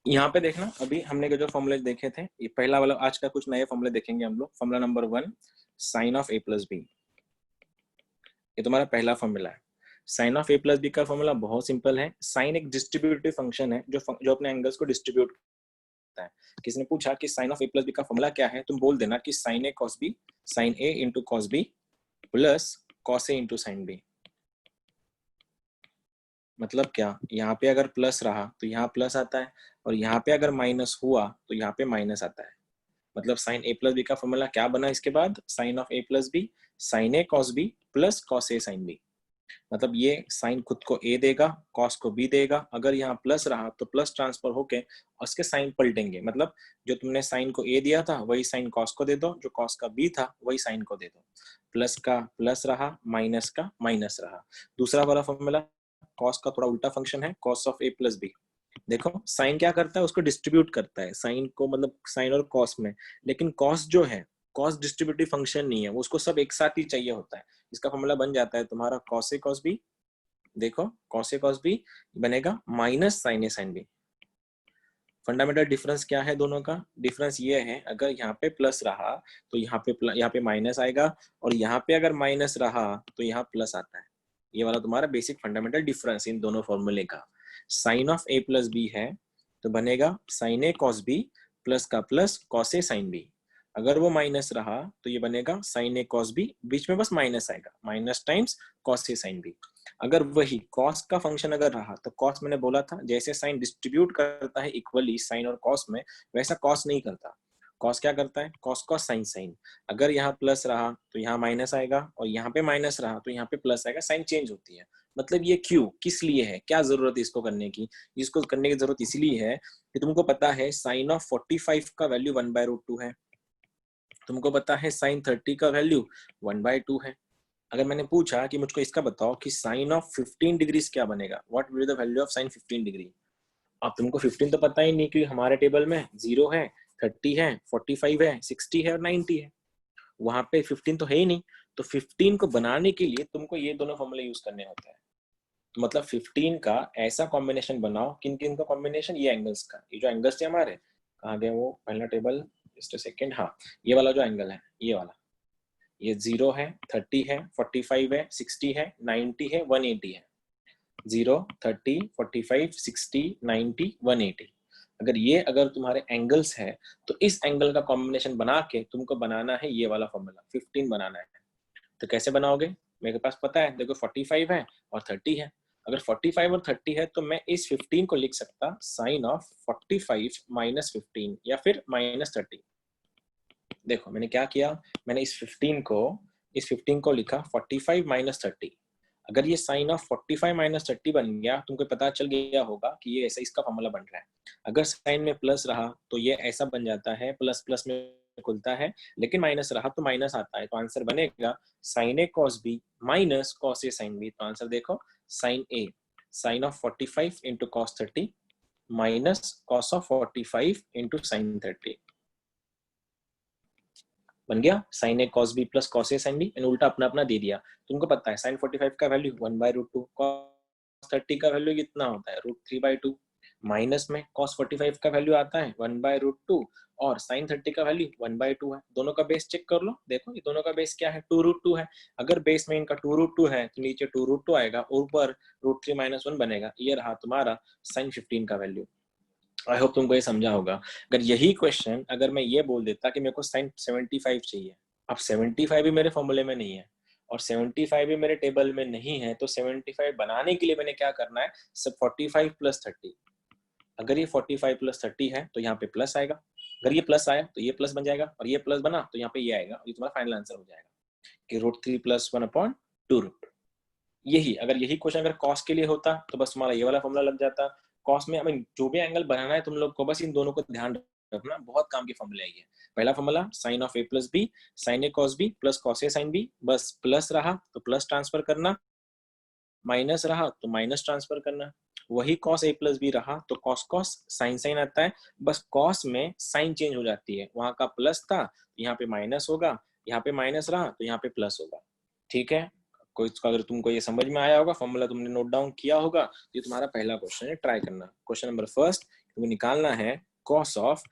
यहाँ पे देखना, अभी हमने जो फॉर्मूले देखे थे, ये पहला वाला, आज का कुछ नए फॉर्मूले देखेंगे हम लोग। Formula number 1, sine of A plus B, ये तुम्हारा पहला फॉर्मूला है। Sine of A plus B का फॉर्मूला बहुत सिंपल है। साइन एक डिस्ट्रीब्यूटिव फंक्शन है जो अपने एंगल्स को डिस्ट्रीब्यूट करता है। किसी ने पूछा कि sine of A plus B का फॉर्मूला क्या है, तुम बोल देना कि sine A cos B, sine A into cos B plus cos A into sine B. मतलब क्या, यहाँ पे अगर प्लस रहा तो यहाँ प्लस आता है, और यहाँ पे अगर माइनस हुआ तो यहाँ पे माइनस आता है। मतलब साइन ए प्लस बी का फॉर्मूला क्या बना इसके बाद, sine of A plus B, sine A cos B plus cos A sine B. मतलब ये साइन खुद को ए देगा, कॉस को बी देगा। अगर यहाँ प्लस रहा तो प्लस ट्रांसफर होके उसके साइन पलटेंगे। मतलब जो तुमने साइन को ए दिया था वही साइन कॉस को दे दो, जो कॉस का बी था वही साइन को दे दो। प्लस का प्लस रहा, माइनस का माइनस रहा। दूसरा वाला फॉर्मूला, कॉस का थोड़ा उल्टा फंक्शन है, cos of A plus B. देखो साइन क्या करता है, उसको डिस्ट्रीब्यूट करता है साइन को, मतलब साइन और कॉस में। लेकिन कॉस जो है, कॉस डिस्ट्रीब्यूटिव फंक्शन नहीं है, उसको सब एक साथ ही चाहिए होता है। इसका फॉर्मूला बन जाता है तुम्हारा कॉस ए कॉस बी। देखो कॉस ए कॉस बी बनेगा minus sign A sine B. Fundamental difference क्या है दोनों का, डिफरेंस ये है, अगर यहाँ पे प्लस रहा तो यहाँ पे माइनस आएगा, और यहाँ पे अगर माइनस रहा तो यहाँ प्लस आता है। ये वाला तुम्हारा बेसिक फंडामेंटल डिफरेंस इन दोनों फॉर्मूले का। Sine of A plus B है तो बनेगा sine A cos B plus का plus cos A sine B. अगर वो माइनस रहा तो ये बनेगा साइन ए कॉस बी, बीच में बस माइनस आएगा, minus times cos A sine B. अगर वही कॉस का फंक्शन अगर रहा तो कॉस, मैंने बोला था जैसे साइन डिस्ट्रीब्यूट करता है इक्वली साइन और कॉस में, वैसा कॉस नहीं करता। कॉस क्या करता है, कॉस कॉस साइन साइन। अगर यहाँ प्लस रहा तो यहाँ माइनस आएगा, और यहाँ पे माइनस रहा तो यहाँ पे प्लस आएगा, साइन चेंज होती है। मतलब ये क्यों, किस लिए है, क्या जरूरत है इसको करने की। इसको करने की जरूरत इसलिए है कि तुमको पता है साइन ऑफ 45 का वैल्यू 1/√2 है। तुमको पता है साइन 30 का वैल्यू 1/2 है। अगर मैंने पूछा कि मुझको इसका बताओ कि साइन ऑफ 15 डिग्रीज क्या बनेगा, what will be the value of sine 15 degree. अब तुमको 15 तो पता ही नहीं, क्योंकि हमारे टेबल में 0 है, 30 है, 45 है, 60 है और 90 है। वहां पे 15 तो है ही नहीं। तो 15 को बनाने के लिए तुमको ये दोनों फॉर्मूले यूज करने होते हैं। तो मतलब 15 का ऐसा कॉम्बिनेशन बनाओ, किन किन का कॉम्बिनेशन, ये एंगल्स का। ये जो एंगल्स थे हमारे, कहाँ गए वो पहला टेबल, जस्ट सेकेंड, हाँ ये वाला जो एंगल है, ये वाला, ये 0 है, 30 है, 45 है, 60 है, 90 है, 180 है। 0, 30, 45, 60, 90, 180। अगर तुम्हारे एंगल्स है तो इस एंगल का कॉम्बिनेशन बना के तुमको बनाना है ये वाला फॉर्मूला, 15 बनाना है। तो कैसे बनाओगे, मेरे पास पता है, देखो 45 है और 30 है। अगर 45 और 30 है तो मैं इस 15 को लिख सकता साइन ऑफ 45 माइनस 15 या फिर माइनस 30। देखो मैंने क्या किया, मैंने इस 15 को लिखा 45 माइनस 30। अगर ये साइन ऑफ 45 माइनस 30 बन गया, तुमको पता चल गया होगा कि ये ऐसा इसका फॉर्मूला बन रहा है। अगर साइन में प्लस रहा तो ये ऐसा बन जाता है, प्लस प्लस में खुलता है, लेकिन माइनस रहा तो माइनस आता है। तो आंसर बनेगा sine A cos B minus cos A sine B. तो आंसर देखो, sine A, sine of 45 into cos 30 minus cos of 45 into sine 30 बन गया sine A cos B plus cos A sine B. उल्टा अपना अपना दे दिया। तुमको पता है साइन 45 का वैल्यू 1/√2, कॉस 30 का वैल्यू कितना होता है, √3/2। माइनस में कॉस 45 का वैल्यू आता है 1/√2, और साइन 30 का वैल्यू 1/2 है। दोनों का बेस चेक कर लो, देखो ये दोनों का बेस क्या है, 2√2 है। अगर बेस में इनका 2√2 है तो नीचे 2√2 आएगा, ऊपर √3 - 1 बनेगा। ये रहा तुम्हारा साइन 15 का वैल्यू। आई होप तुमको ये समझा होगा। अगर यही क्वेश्चन अगर मैं ये बोल देता कि मेरे को साइन 75 चाहिए, अब 75 भी मेरे फॉर्मूले में नहीं है और 75 भी मेरे टेबल में नहीं है, तो 75 बनाने के लिए मैंने क्या करना है, सब 45 प्लस 30। अगर ये 45 प्लस 30 है तो यहाँ पे प्लस आएगा, अगर ये प्लस आया तो ये प्लस बन जाएगा, और ये प्लस बना तो यहाँ पे ये आएगा। ये तुम्हारा फाइनल आंसर हो जाएगा कि √3 + 1/2। यही क्वेश्चन अगर कॉस के लिए होता तो बस तुम्हारा ये वाला फॉर्मूला लग जाता। कॉस में जो भी एंगल बनाना है तुम लोग को, बस इन दोनों को ध्यान रखना, बहुत काम की फॉर्मूला है ये। पहला formula sine of A plus B, sine A cos B plus cos A sine B. बस प्लस रहा तो प्लस ट्रांसफर करना, माइनस रहा तो माइनस ट्रांसफर करना। वही कॉस ए प्लस बी रहा तो कॉस कॉस साइन साइन आता है, बस कॉस में साइन चेंज हो जाती है। वहां का प्लस था, यहाँ पे माइनस होगा, यहाँ पे माइनस रहा तो यहाँ पे प्लस होगा। ठीक है, कोई अगर तुमको ये समझ में आया होगा, फॉर्मूला तुमने नोट डाउन किया होगा, ये तुम्हारा पहला क्वेश्चन है, ट्राई करना। क्वेश्चन नंबर फर्स्ट, तो निकालना है cos ऑफ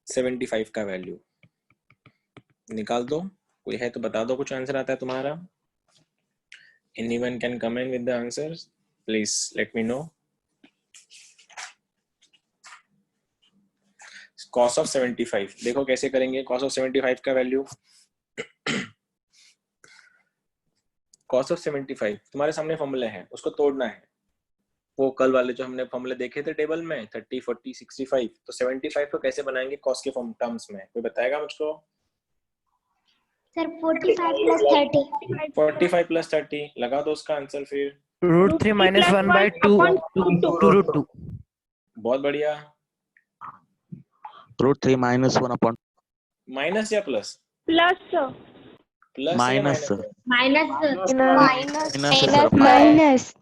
75 का वैल्यू। निकाल दो, कोई है तो बता दो कुछ आंसर आता है तुम्हारा। Anyone can comment with the answers, please let me know. cos of 75 देखो कैसे करेंगे cos of 75 का वैल्यू। cos of 75 तुम्हारे सामने फॉर्मूला है, उसको तोड़ना है। वो कल वाले जो हमने फॉर्मूले देखे थे टेबल में 30, 40, 65, तो 75 को कैसे बनाएंगे cos के फॉर्म टर्म्स में, कोई बताएगा मुझको? Sir 45 plus 30। 45 plus 30 लगा दो उसका आंसर फिर। √3 minus 1/2 to √2। बहुत बढ़िया। √3 minus 1 upon माइनस या plus? Plus plus minus minus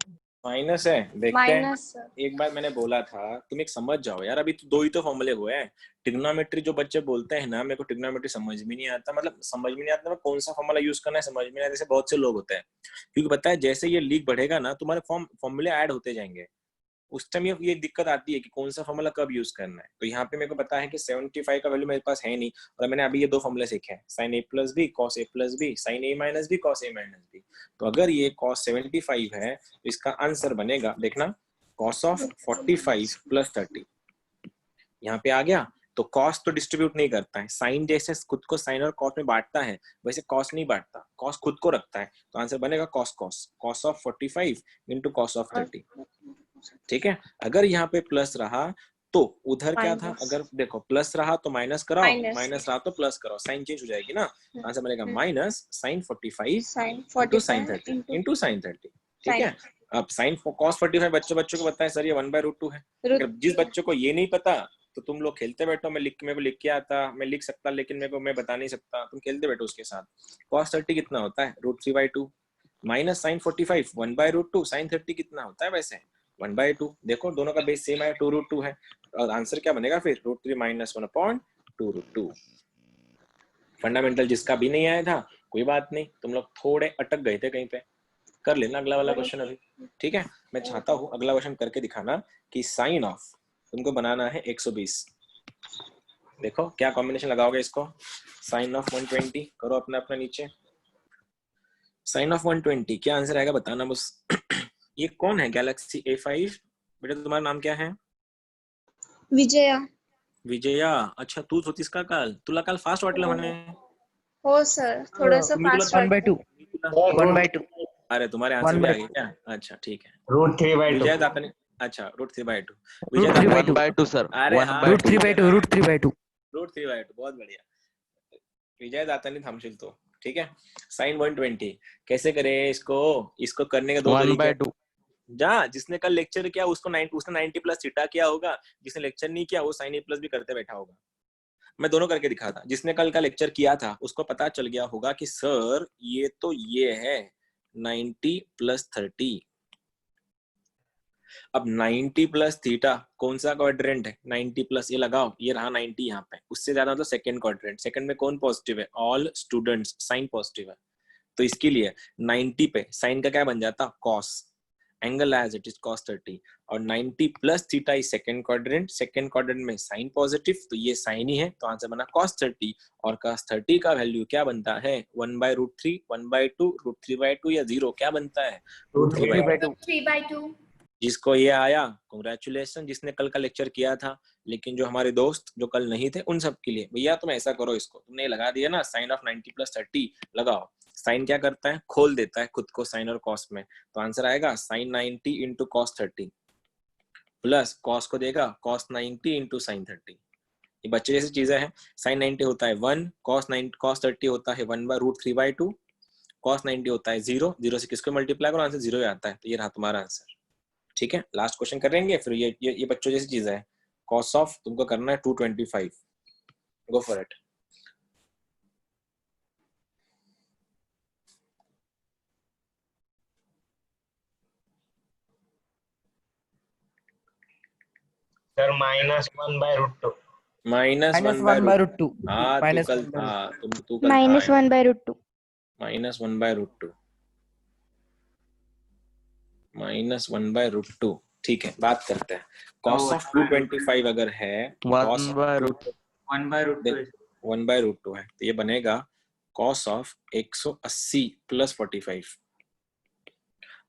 minus है। देखते हैं, एक बार मैंने बोला था तुम एक समझ जाओ यार, अभी तो दो ही तो फॉर्मूले हुए हैं। ट्रिग्नोमेट्री जो बच्चे बोलते हैं ना, मेरे को ट्रिग्नोमेट्री समझ में नहीं आता, मतलब समझ में नहीं आता मैं कौन सा फॉर्मूला यूज करना है, समझ में नहीं आता। जैसे बहुत से लोग होते हैं, क्योंकि पता है जैसे ये लीग बढ़ेगा ना तुम्हारे फॉर्मूले ऐड होते जाएंगे, उस टाइम ये दिक्कत आती है कि कौन सा फॉर्मूला कब यूज करना है। तो यहाँ पे मेरे को पता है कि 75 का वैल्यू मेरे पास है नहीं, और मैंने अभी ये दो फॉर्मूले सीखे हैं, sin a plus b cos a plus b sin a minus b cos a minus b। तो अगर ये cos 75 है तो इसका आंसर बनेगा, देखना, cos of 45 plus 30। यहाँ पे आ गया। तो cos तो डिस्ट्रीब्यूट नहीं करता है, sin जैसे खुद को sin और cos में बांटता है वैसे cos नहीं बांटता, cos खुद को रखता है। तो आंसर बनेगा cos of 45 into cos of 30। ठीक है, अगर यहाँ पे प्लस रहा तो उधर क्या था, अगर देखो प्लस रहा तो माइनस कराओ, माइनस रहा तो प्लस कराओ, साइन चेंज हो जाएगी ना। आंसर बनेगा minus sin 45 into sin 30 into sin 30। ठीक है, अब sin cos 45 बच्चों को पता है सर ये 1/√2 है। अगर जिस बच्चों को ये नहीं पता तो तुम लोग खेलते बैठो, मेरे को लिख के आता, मैं लिख सकता, लेकिन मेरे को मैं बता नहीं सकता, तुम खेलते बैठो उसके साथ। cos 30 कितना होता है, √3/2 माइनस sin 45 1/√2, sin 30 कितना होता है वैसे 1/2। देखो दोनों का बेस सेम है, 2√2 है, और आंसर क्या बनेगा फिर √3 minus 1/2√2। फंडामेंटल जिसका भी नहीं आया था कोई बात नहीं, तुम लोग थोड़े अटक गए थे कहीं पे, कर लेना अगला वाला क्वेश्चन अभी। ठीक है, मैं चाहता हूँ अगला क्वेश्चन करके दिखाना कि साइन ऑफ तुमको बनाना है 120। देखो क्या कॉम्बिनेशन लगाओगे इसको, साइन ऑफ 120 करो अपना अपना नीचे, साइन ऑफ 120 क्या आंसर आएगा बताना बस। ये कौन है गैलेक्सी A5? बेटा तुम्हारा नाम क्या है? विजया। विजया, अच्छा तू होतीस का काल, तुला काल फास्ट वाटलं म्हणे। हो सर, थोडंसं फास्ट 1/2 1/2। अरे तुम्हारे आंसर भी आ गए क्या? अच्छा ठीक है, √3/2 विजय दातने, अच्छा √3/2 विजय दातने 1/2 सर, अरे हाँ, 1/2 √3/2 बहुत बढ़िया, विजय दातने थांबशील तो। ठीक है, साइन 120 कैसे करें इसको करने के दो तरीके। 1/2 जा जिसने कल लेक्चर किया उसने 90 प्लस थीटा किया होगा, जिसने लेक्चर नहीं किया वो साइन ए प्लस भी करते बैठा होगा। मैं दोनों करके दिखाता, जिसने कल का लेक्चर किया था उसको पता चल गया होगा कि सर ये तो ये है 90 प्लस 30। अब 90 प्लस थीटा कौन सा क्वाड्रेंट है, 90 प्लस ये लगाओ, ये रहा 90 यहाँ पे, उससे ज्यादा मतलब सेकंड क्वाड्रेंट, सेकंड में कौन पॉजिटिव है, ऑल स्टूडेंट्स, साइन पॉजिटिव है। तो इसके लिए 90 पे साइन का क्या बन जाता, cos, angle as it is cos 30, और 90 plus theta is second quadrant में साइन पॉजिटिव, तो ये साइन ही है, तो आंसर बना cos 30। और cos 30 का वैल्यू क्या बनता है, 1/√3, 1/2, √3/2 या 0 क्या बनता है, √3/2। 3/2। जिसको ये आया कांग्रेचुलेशन, जिसने कल का लेक्चर किया था, लेकिन जो हमारे दोस्त जो कल नहीं थे उन सब के लिए भैया तुम ऐसा करो, इसको तुमने लगा दिया ना साइन ऑफ 90 प्लस 30 लगाओ। साइन क्या करता है, खोल देता है खुद को साइन और कॉस में, तो आंसर आएगा sine 90 into cos 30 plus cos को देगा कॉस 90 इंटू साइन 30। ये बच्चे जैसी चीजें हैं, साइन 90 होता है 1, कॉस 30 होता है 1/√3/2, कॉस 90 होता है 0, 0 से किसको मल्टीप्लाई करो आंसर 0 आता है, तो ये रहा तुम्हारा आंसर। ठीक है, लास्ट क्वेश्चन करेंगे फिर ये बच्चों जैसी चीज है, कॉस ऑफ तुमको करना है 225, गो फॉर इट। सर -1/√2 -1/√2 -1/√2 हाँ तू कल था, तू कल -1/√2 -1/√2 -1/√2 ठीक है, बात करते हैं। cos ऑफ 225 अगर है, cos वन बाय रूट 1/√2 है, तो ये बनेगा cos ऑफ 180 प्लस 45।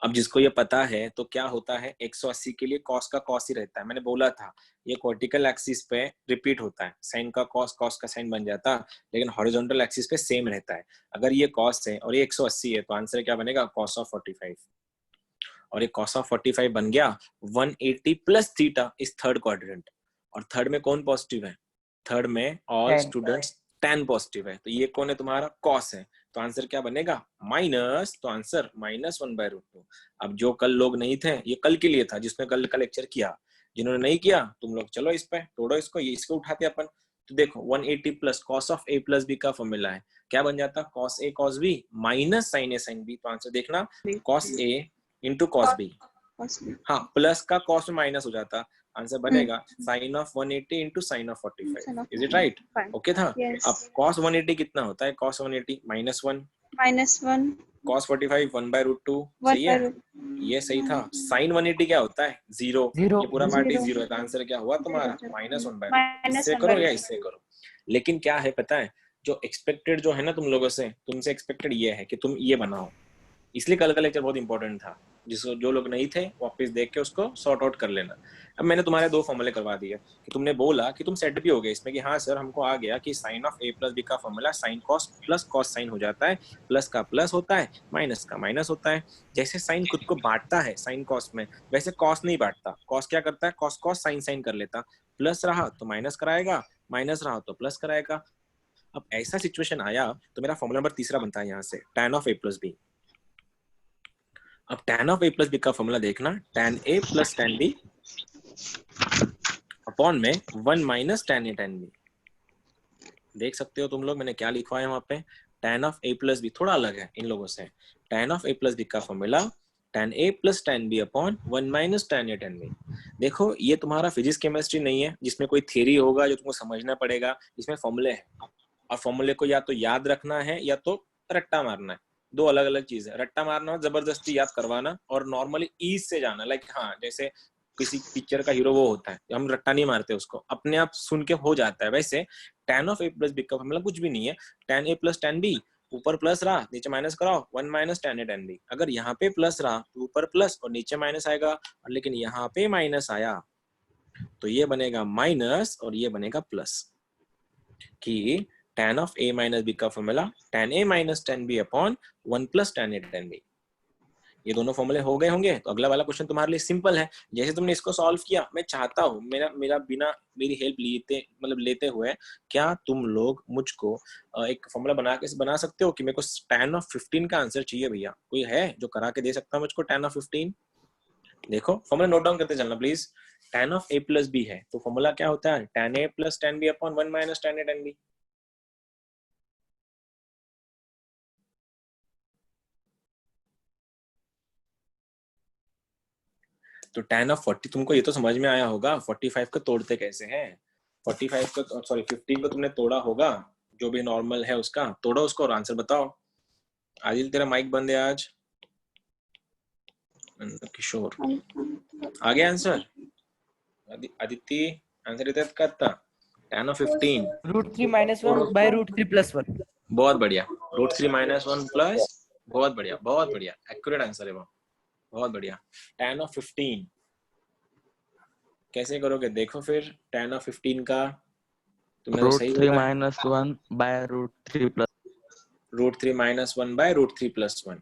अब जिसको ये पता है तो क्या होता है, 180 के लिए cos का cos ही रहता है। मैंने बोला था ये वर्टिकल एक्सिस पे रिपीट होता है, साइन का cos cos का साइन बन जाता, लेकिन हॉरिजॉन्टल एक्सिस पे सेम रहता है। अगर ये cos है और ये 180 है तो आंसर क्या बनेगा, cos ऑफ 45। और ये cos ऑफ 45 बन गया 180 प्लस थीटा इस थर्ड क्वाड्रेंट। और थर्ड में कौन पॉजिटिव है, थर्ड में all Tan. Students tan positive है, तो ये कौन है तुम्हारा, cos है। तो आंसर क्या बनेगा, माइनस, तो आंसर -1/√2। अब जो कल लोग नहीं थे, ये कल के लिए था जिसने कल का लेक्चर किया, जिन्होंने नहीं किया तुम लोग चलो इस पे तोड़ो इसको, ये इसको उठाते अपन। तो देखो 180 plus cos of a plus b का फॉर्मूला है, क्या बन जाता, cos a cos b minus sin a sin b। तो आंसर देखना cos a into cos b, हाँ प्लस का cos में माइनस हो जाता, आंसर बनेगा sin of 180 into sin of 45। Is it right, okay था। Yes. अब cos 180 कितना होता है, cos 180 -1, -1 cos 45 1/√2, सही है, ये सही था। sin 180 क्या होता है, 0, Zero. ये पूरा पार्ट Zero. 0 है, तो आंसर क्या हुआ तुम्हारा Zero. -1/√2। इससे करो या इससे करो, लेकिन क्या है पता है, जो एक्सपेक्टेड जो है ना तुम लोगों से, तुमसे एक्सपेक्टेड ये है कि तुम ये बनाओ, इसलिए कल का लेक्चर बहुत इंपॉर्टेंट था। जिसको जो लोग नहीं थे वापस देख के उसको सॉर्ट आउट कर लेना। अब मैंने तुम्हारे 2 फॉर्मूले करवा दिए कि तुमने बोला कि तुम सेट भी हो गए इसमें कि हाँ सर हमको आ गया कि sine of a plus b का formula sine cos plus cos sine हो जाता है, प्लस का प्लस होता है, माइनस का माइनस होता है। जैसे साइन खुद को बांटता है साइन कॉस में, वैसे कॉस नहीं बांटता। कॉस क्या करता है, कॉस कॉस साइन साइन कर लेता, प्लस रहा तो माइनस कराएगा, माइनस रहा तो प्लस कराएगा। अब ऐसा सिचुएशन आया तो मेरा फॉर्मूला नंबर 3 बनता है यहाँ से, tan of a plus b। अब tan of a plus b का फॉर्मूला देखना, tan a plus tan b upon में 1 minus tan a tan b। देख सकते हो तुम लोग मैंने क्या लिखवाया वहां पे, tan of a plus b थोड़ा अलग है इन लोगों से। tan of a plus b का formula tan a plus tan b upon 1 minus tan a tan b। देखो ये तुम्हारा फिजिक्स केमिस्ट्री नहीं है जिसमें कोई थ्योरी होगा जो तुमको समझना पड़ेगा, इसमें फॉर्मूले हैं और फॉर्मूले को या तो याद रखना है या तो रट्टा मारना है, 2 अलग अलग चीज है। रट्टा मारना जबरदस्ती याद करवाना, और नॉर्मली ईज से जाना, लाइक हाँ जैसे किसी पिक्चर का हीरो वो होता है, हम रट्टा नहीं मारते उसको, अपने आप सुन के हो जाता है। वैसे tan of a plus b का फॉर्मूला कुछ भी नहीं है, tan a plus tan b, ऊपर प्लस रहा नीचे माइनस कराओ, 1 minus tan a tan b। अगर यहाँ पे प्लस रहा तो ऊपर प्लस और नीचे माइनस आएगा, और लेकिन यहाँ पे माइनस आया तो ये बनेगा माइनस और ये बनेगा प्लस, कि tan of a minus b का फॉर्मूला tan a माइनस tan b upon 1 plus tan a tan b। ये दोनों फॉर्मूले हो गए होंगे, तो अगला वाला क्वेश्चन तुम्हारे लिए सिंपल है। जैसे तुमने इसको सॉल्व किया, मैं चाहता हूँ मेरा बिना मेरी हेल्प लेते हुए क्या तुम लोग मुझको एक फॉर्मूला बना सकते हो कि मेरे को tan ऑफ 15 का आंसर चाहिए भैया, कोई है जो करा के दे सकता है मुझको tan ऑफ 15? देखो फॉर्मूला नोट डाउन करते चलना please. tan of a plus b है तो फॉर्मूला क्या होता है, tan a plus tan b upon 1 minus tan a tan b। तो tan ऑफ 40 तुमको ये तो समझ में आया होगा, 45 को तोड़ते कैसे हैं, 45 को सॉरी 15 को तुमने तोड़ा होगा, जो भी नॉर्मल है उसका तोड़ो उसको और आंसर बताओ। आदिल तेरा माइक बंद है आज, किशोर आ गया आंसर, आदित्य आंसर येतात का आता, tan ऑफ 15 √3 - 1 by √3 + 1। बहुत बढ़िया, √3 - 1 प्लस, बहुत बढ़िया एक्यूरेट आंसर है वो, बहुत बढ़िया। tan ऑफ 15 कैसे करोगे देखो फिर, tan ऑफ 15 का तुमने तो सही √3 बोला, - 1 by √3 + √3 - 1 by √3 + 1।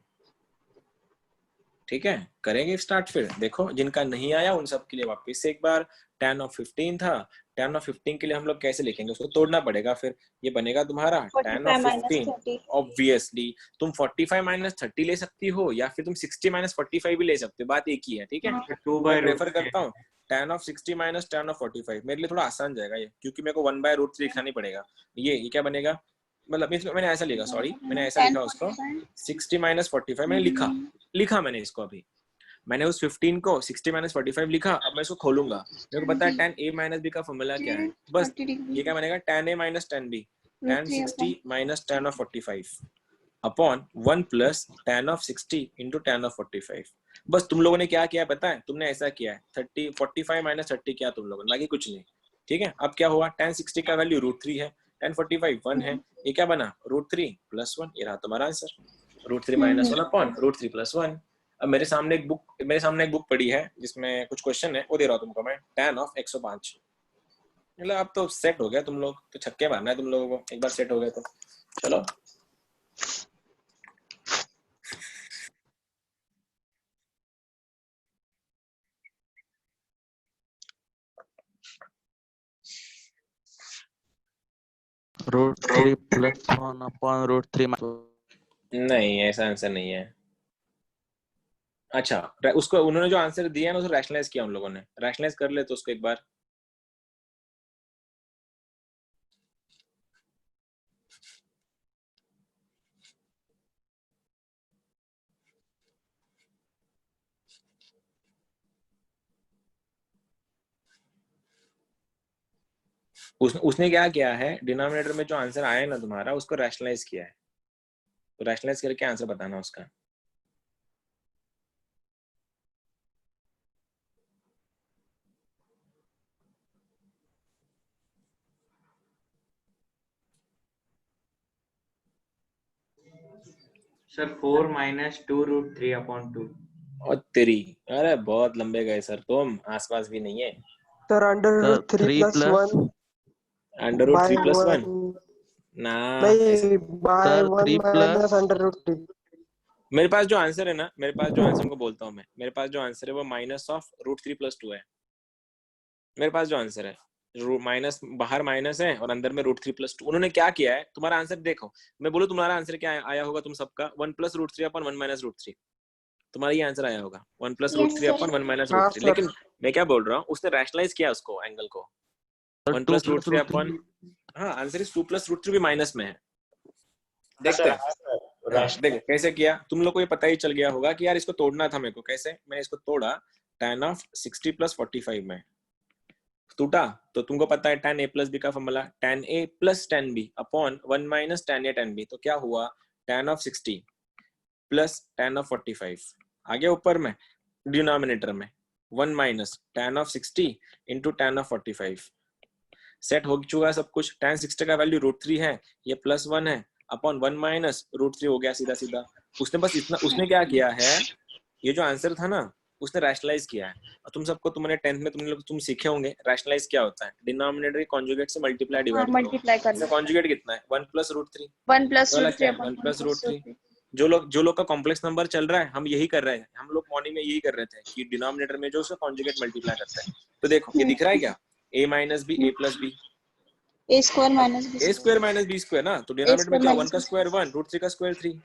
ठीक है करेंगे स्टार्ट। फिर देखो जिनका नहीं आया उन सब के लिए वापस से एक बार, tan ऑफ 15 था, tan ऑफ 15 के लिए हम लोग कैसे लिखेंगे, उसको तोड़ना पड़ेगा। फिर ये बनेगा तुम्हारा tan ऑफ 15, ऑब्वियसली तुम 45 - 30 ले सकती हो या फिर तुम 60 - 45 भी ले सकते हो, बात एक ही है। ठीक है, मैं रेफर करता हूँ tan ऑफ 60 - tan ऑफ 45, मेरे लिए थोड़ा आसान जाएगा ये, क्योंकि मेरे को 1 by √3 लिखना नहीं पड़ेगा। ये क्या बनेगा, मतलब मैंने ऐसा लिखा, सॉरी मैंने ऐसा लिखा उसको 60 - 45 मैंने लिखा मैंने इसको, अभी मैंने उस 15 को 60 - 45 लिखा। अब मैं इसको खोलूंगा, मेरे को पता है tan a - b का फॉर्मूला क्या है, बस ये क्या बनेगा tan a - tan b, tan 60 - tan of 45 upon 1 plus tan of 60 into tan of 45। बस तुम लोगों ने क्या किया पता है, तुमने ऐसा किया है 30 45 माइनस 30 किया तुम लोगों ने, बाकी कुछ नहीं। ठीक है, अब क्या हुआ, tan 60 का वैल्यू √3 है, tan 45 1 है, ये क्या बना √3 + 1, ये रहा तुम्हारा आंसर, √3 - 1 अपॉन √3 + 1। अब मेरे सामने एक बुक पड़ी है जिसमें कुछ क्वेश्चन है, वो दे रहा हूँ तुमको मैं, tan of 105। मतलब अब तो सेट हो गया तुम लोग, तो छक्के मारना है तुम लोगों को, एक बार सेट हो गया तो चलो। √3 + 1 upon √3 नहीं, ऐसा आंसर नहीं है। अच्छा, उसको उन्होंने जो आंसर दिया है ना, उसको रैशनलाइज किया उन लोगों ने, रैशनलाइज कर ले तो उसको एक बार। उसने क्या किया है, डिनोमिनेटर में जो आंसर आया है ना तुम्हारा, उसको रैशनलाइज किया है, तो रैशनलाइज करके आंसर बताना उसका। Sir 4 - 2√3 upon 2। और तेरी, अरे बहुत लंबे गए सर, तुम आसपास भी नहीं है। सर √3 + 1 √3 + 1 ना, नहीं, बाय 1 3 माइनस √3। मेरे पास जो आंसर है ना, मेरे पास जो आंसर को बोलता हूँ मैं, मेरे पास जो आंसर है वो -√3 + 2 है। मेरे पास जो आंसर है, माइनस बाहर माइनस है और अंदर में √3 + 2। उन्होंने क्या किया है, तुम्हारा आंसर देखो, मैं बोलूँ तुम्हारा आंसर क्या आया होगा तुम सबका, 1 + √3 upon 1 - √3। तुम्हारा ये आंसर आया होगा 1 + √3 upon 1 - हाँ √3। सर। लेकिन मैं क्या बोल रहा हूँ, उसने रैशनलाइज किया उसको, एंगल को, 1 + √3 upon, हाँ आंसर इज 2 + √3 भी माइनस में है। देखते हैं, हाँ देखो कैसे किया, तुम लोग को ये पता ही चल गया होगा कि यार इसको तोड़ना था मेरे को। कैसे मैंने इसको तोड़ा, tan of 60 + 45 में टूटा, तो तुमको पता है tan a + b का formula, tan a + tan b upon 1 - tan a tan b। तो क्या हुआ, tan of 60 + tan of 45 आ गया ऊपर में, डिनोमिनेटर में 1 - tan of 60 into tan of 45। Set हो चुका सब कुछ, tan 60 का वैल्यू √3 है, ये +1 है, अपॉन 1 - √3 हो गया सीधा सीधा। उसने बस इतना, उसने क्या किया है, ये जो आंसर था ना, उसने रैशनलाइज किया है। और तुम सबको, तुमने 10th में तुम सीखे होंगे रैशनलाइज क्या होता है, डिनोमिनेटर कॉन्जुगेट से मल्टीप्लाई डिवाइड करो। मल्टीप्लाई करना। इसका कॉन्जुगेट कितना है, 1 + √3। 1 + वाला क्या √3 है, 1 upon + √3। जो लोग का कॉम्प्लेक्स नंबर चल रहा है, हम यही कर रहे हैं, हम लोग मॉर्निंग में यही कर रहे थे कि डिनोमिनेटर में जो उसका कॉन्जुगेट मल्टीप्लाई करता है। तो देखो ये दिख रहा है क्या, a - b, a + b, a square minus b a square square - b square ना, तो डिनोमिनेटर में क्या, 1 का स्क्वायर 1, √3 का स्क्वायर 3,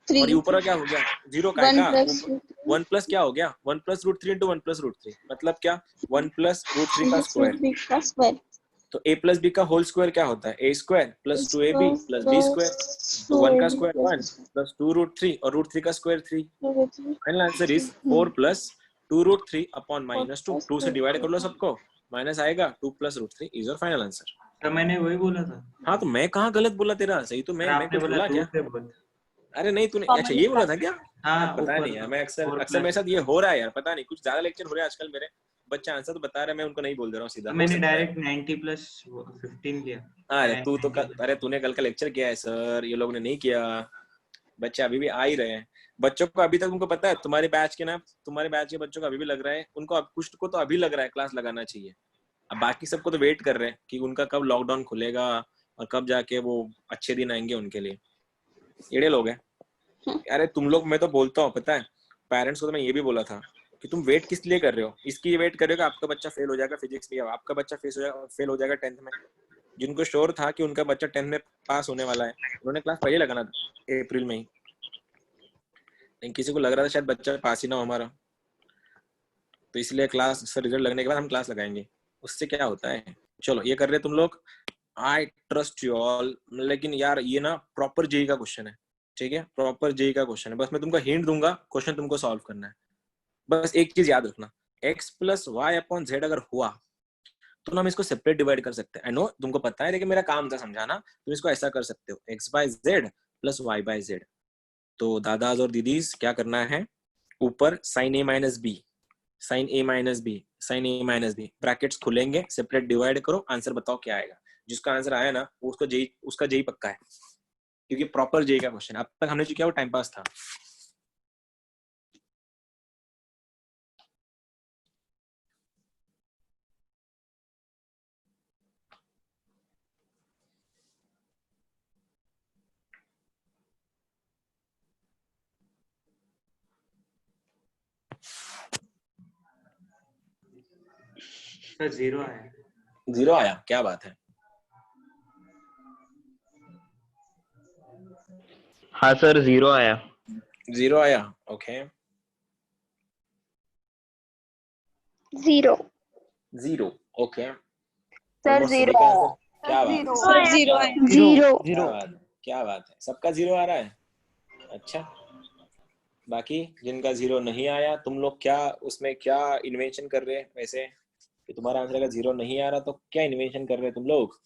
और ये 3 ऊपर क्या हो गया, 0 का 1 का plus 1 प्लस क्या हो गया, 1 + √3 into 1 + √3, मतलब क्या, 1 + √3 का स्क्वायर। √3 का स्क्वायर तो a + b का होल स्क्वायर क्या होता है, a square + 2ab + b square. तो 1 का स्क्वायर 1 + 2 √3 और √3 का square 3। Final answer is 4 + 2 √3 upon -2। 2 से डिवाइड कर लो सबको, माइनस आएगा, 2 + √3 is your final answer. Sir मैंने वही बोला था। हाँ तो मैं कहाँ गलत बोला तेरा, सही तो सर मैं आपने कुछ बोला बोला 2 क्या? से बहुत। अरे नहीं तूने, अच्छा ये बोला था क्या? हाँ यार पता ऊपर नहीं यार, मैं अक्सर 4 अक्सर मेरे प्लस। साथ ये हो रहा है यार, पता नहीं कुछ ज्यादा लेक्चर हो रहे हैं आजकल मेरे। बच्चे आंसर तो बता रहे हैं, मैं उनको नहीं बोल दे रहा हूँ सीधा, तो हो मैंने सकता है। डायरेक्ट 90 + 15 किया। अरे 10, तू तो 90 अरे तूने कल का लेक्चर किया है सर, ये लोग ने नहीं किया। बच्चे अभी भी आ ही रहे हैं, बच्चों को अभी तक उनको पता है, तुम्हारे बैच के ना, तुम्हारे बैच के बच्चों को अभी भी लग रहा है, उनको अब कुछ को तो अभी लग रहा है क्लास लगाना चाहिए। अब बाकी सबको तो वेट कर रहे हैं कि उनका कब लॉकडाउन खुलेगा और कब जाके वो अच्छे दिन आएंगे उनके लिए। एड़े लोग हैं। अरे तुम लोग, मैं तो बोलता हूँ पता है, पेरेंट्स को तो मैं ये भी बोला था कि तुम वेट किस लिए कर रहे हो, इसकी वेट कर रहे हो कि आपका बच्चा फेल हो जाएगा फिजिक्स में, आपका बच्चा फेल हो जाएगा 10th में। जिनको श्योर था कि उनका बच्चा 10th में पास होने वाला है, उन्होंने क्लास पहले लगाना था अप्रैल में ही। लेकिन किसी को लग रहा था शायद बच्चा पास ही ना हो हमारा, तो इसलिए क्लास से रिजल्ट लगने के बाद हम क्लास लगाएंगे। उससे क्या होता है, चलो ये कर रहे तुम लोग, आई ट्रस्ट यू ऑल। लेकिन यार ये ना प्रॉपर जेई का क्वेश्चन है, ठीक है, प्रॉपर जेई का क्वेश्चन है। बस मैं तुमको हिंट दूंगा, क्वेश्चन तुमको सॉल्व करना है। बस एक चीज याद रखना, x + y/z अगर हुआ तो हम इसको सेपरेट डिवाइड कर सकते हैं। आई नो तुमको पता है, लेकिन मेरा काम था समझाना। तुम इसको ऐसा कर सकते हो, x/z + y/z। तो दादाज और दीदीज क्या करना है, ऊपर साइन ए माइनस बी, साइन ए माइनस बी, साइन ए माइनस बी, ब्रैकेट्स खुलेंगे, सेपरेट डिवाइड करो, आंसर बताओ क्या आएगा। जिसका आंसर आया ना उसको जेई, उसका जेई पक्का है, क्योंकि प्रॉपर जेई का क्वेश्चन। अब तक हमने जो किया वो टाइम पास था। सर 0 आया। 0 आया, क्या बात है। हाँ सर 0 आया। 0 आया, ओके। 0 0, ओके। सर Almost 0 सभी का आंसर, क्या बात है, सर 0 है। 0 क्या बात है, क्या बात है, सबका 0 आ रहा है। अच्छा, बाकी जिनका 0 नहीं आया, तुम लोग क्या उसमें क्या इन्वेंशन कर रहे हैं वैसे, कि तुम्हारा आंसर अगर 0 नहीं आ रहा तो क्या इन्वेंशन कर रहे हैं तुम लोग?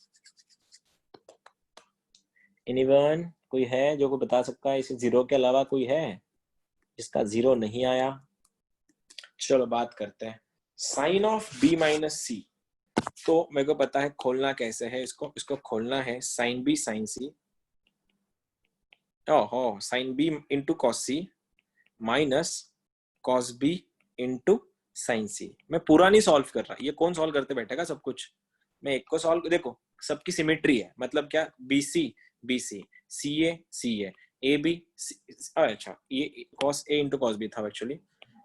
एनीवन, कोई है जो को बता सकता है? इस 0 के अलावा कोई है जिसका 0 नहीं आया? चलो बात करते हैं साइन ऑफ b माइनस सी। तो मेरे को पता है खोलना कैसे है इसको, इसको खोलना है साइन b साइन सी, ओहो, sine b into cos C minus cos b into sine C. मैं पूरा नहीं सॉल्व कर रहा, ये कौन सॉल्व करते बैठेगा सब कुछ, मैं एक को सॉल्व, देखो सबकी सिमेट्री है, मतलब क्या, B C C A B, अच्छा ये cos A into cos B था एक्चुअली,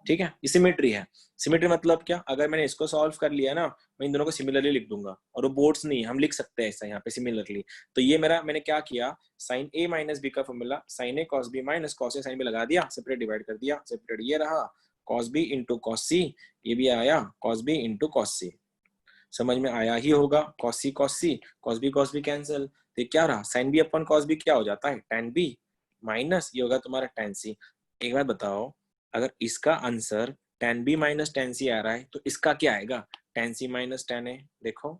ठीक है, ये सिमेट्री है। सिमेट्री मतलब क्या, अगर मैंने इसको सॉल्व कर लिया ना, मैं इन दोनों को सिमिलरली लिख दूंगा, और वो बोर्ड्स नहीं, हम लिख सकते हैं ऐसा यहाँ पे सिमिलरली। तो ये मेरा, मैंने क्या किया, साइन ए माइनस बी का formula sign A cos B minus cos A sine B लगा दिया, सेपरेट डिवाइड कर दिया, सेपरेट ये रहा कॉस बी इंटू कॉस सी, ये भी आया कॉस बी इंटू कॉस सी, समझ में आया ही होगा। कॉस सी कॉस सी, कॉस बी कैंसिल, तो क्या रहा, साइन बी अपन कॉस बी क्या हो जाता है, tan बी माइनस ये होगा तुम्हारा tan सी। एक बात बताओ, अगर इसका answer tan B minus tan C आ रहा है तो इसका क्या आएगा, tan C minus tan A. देखो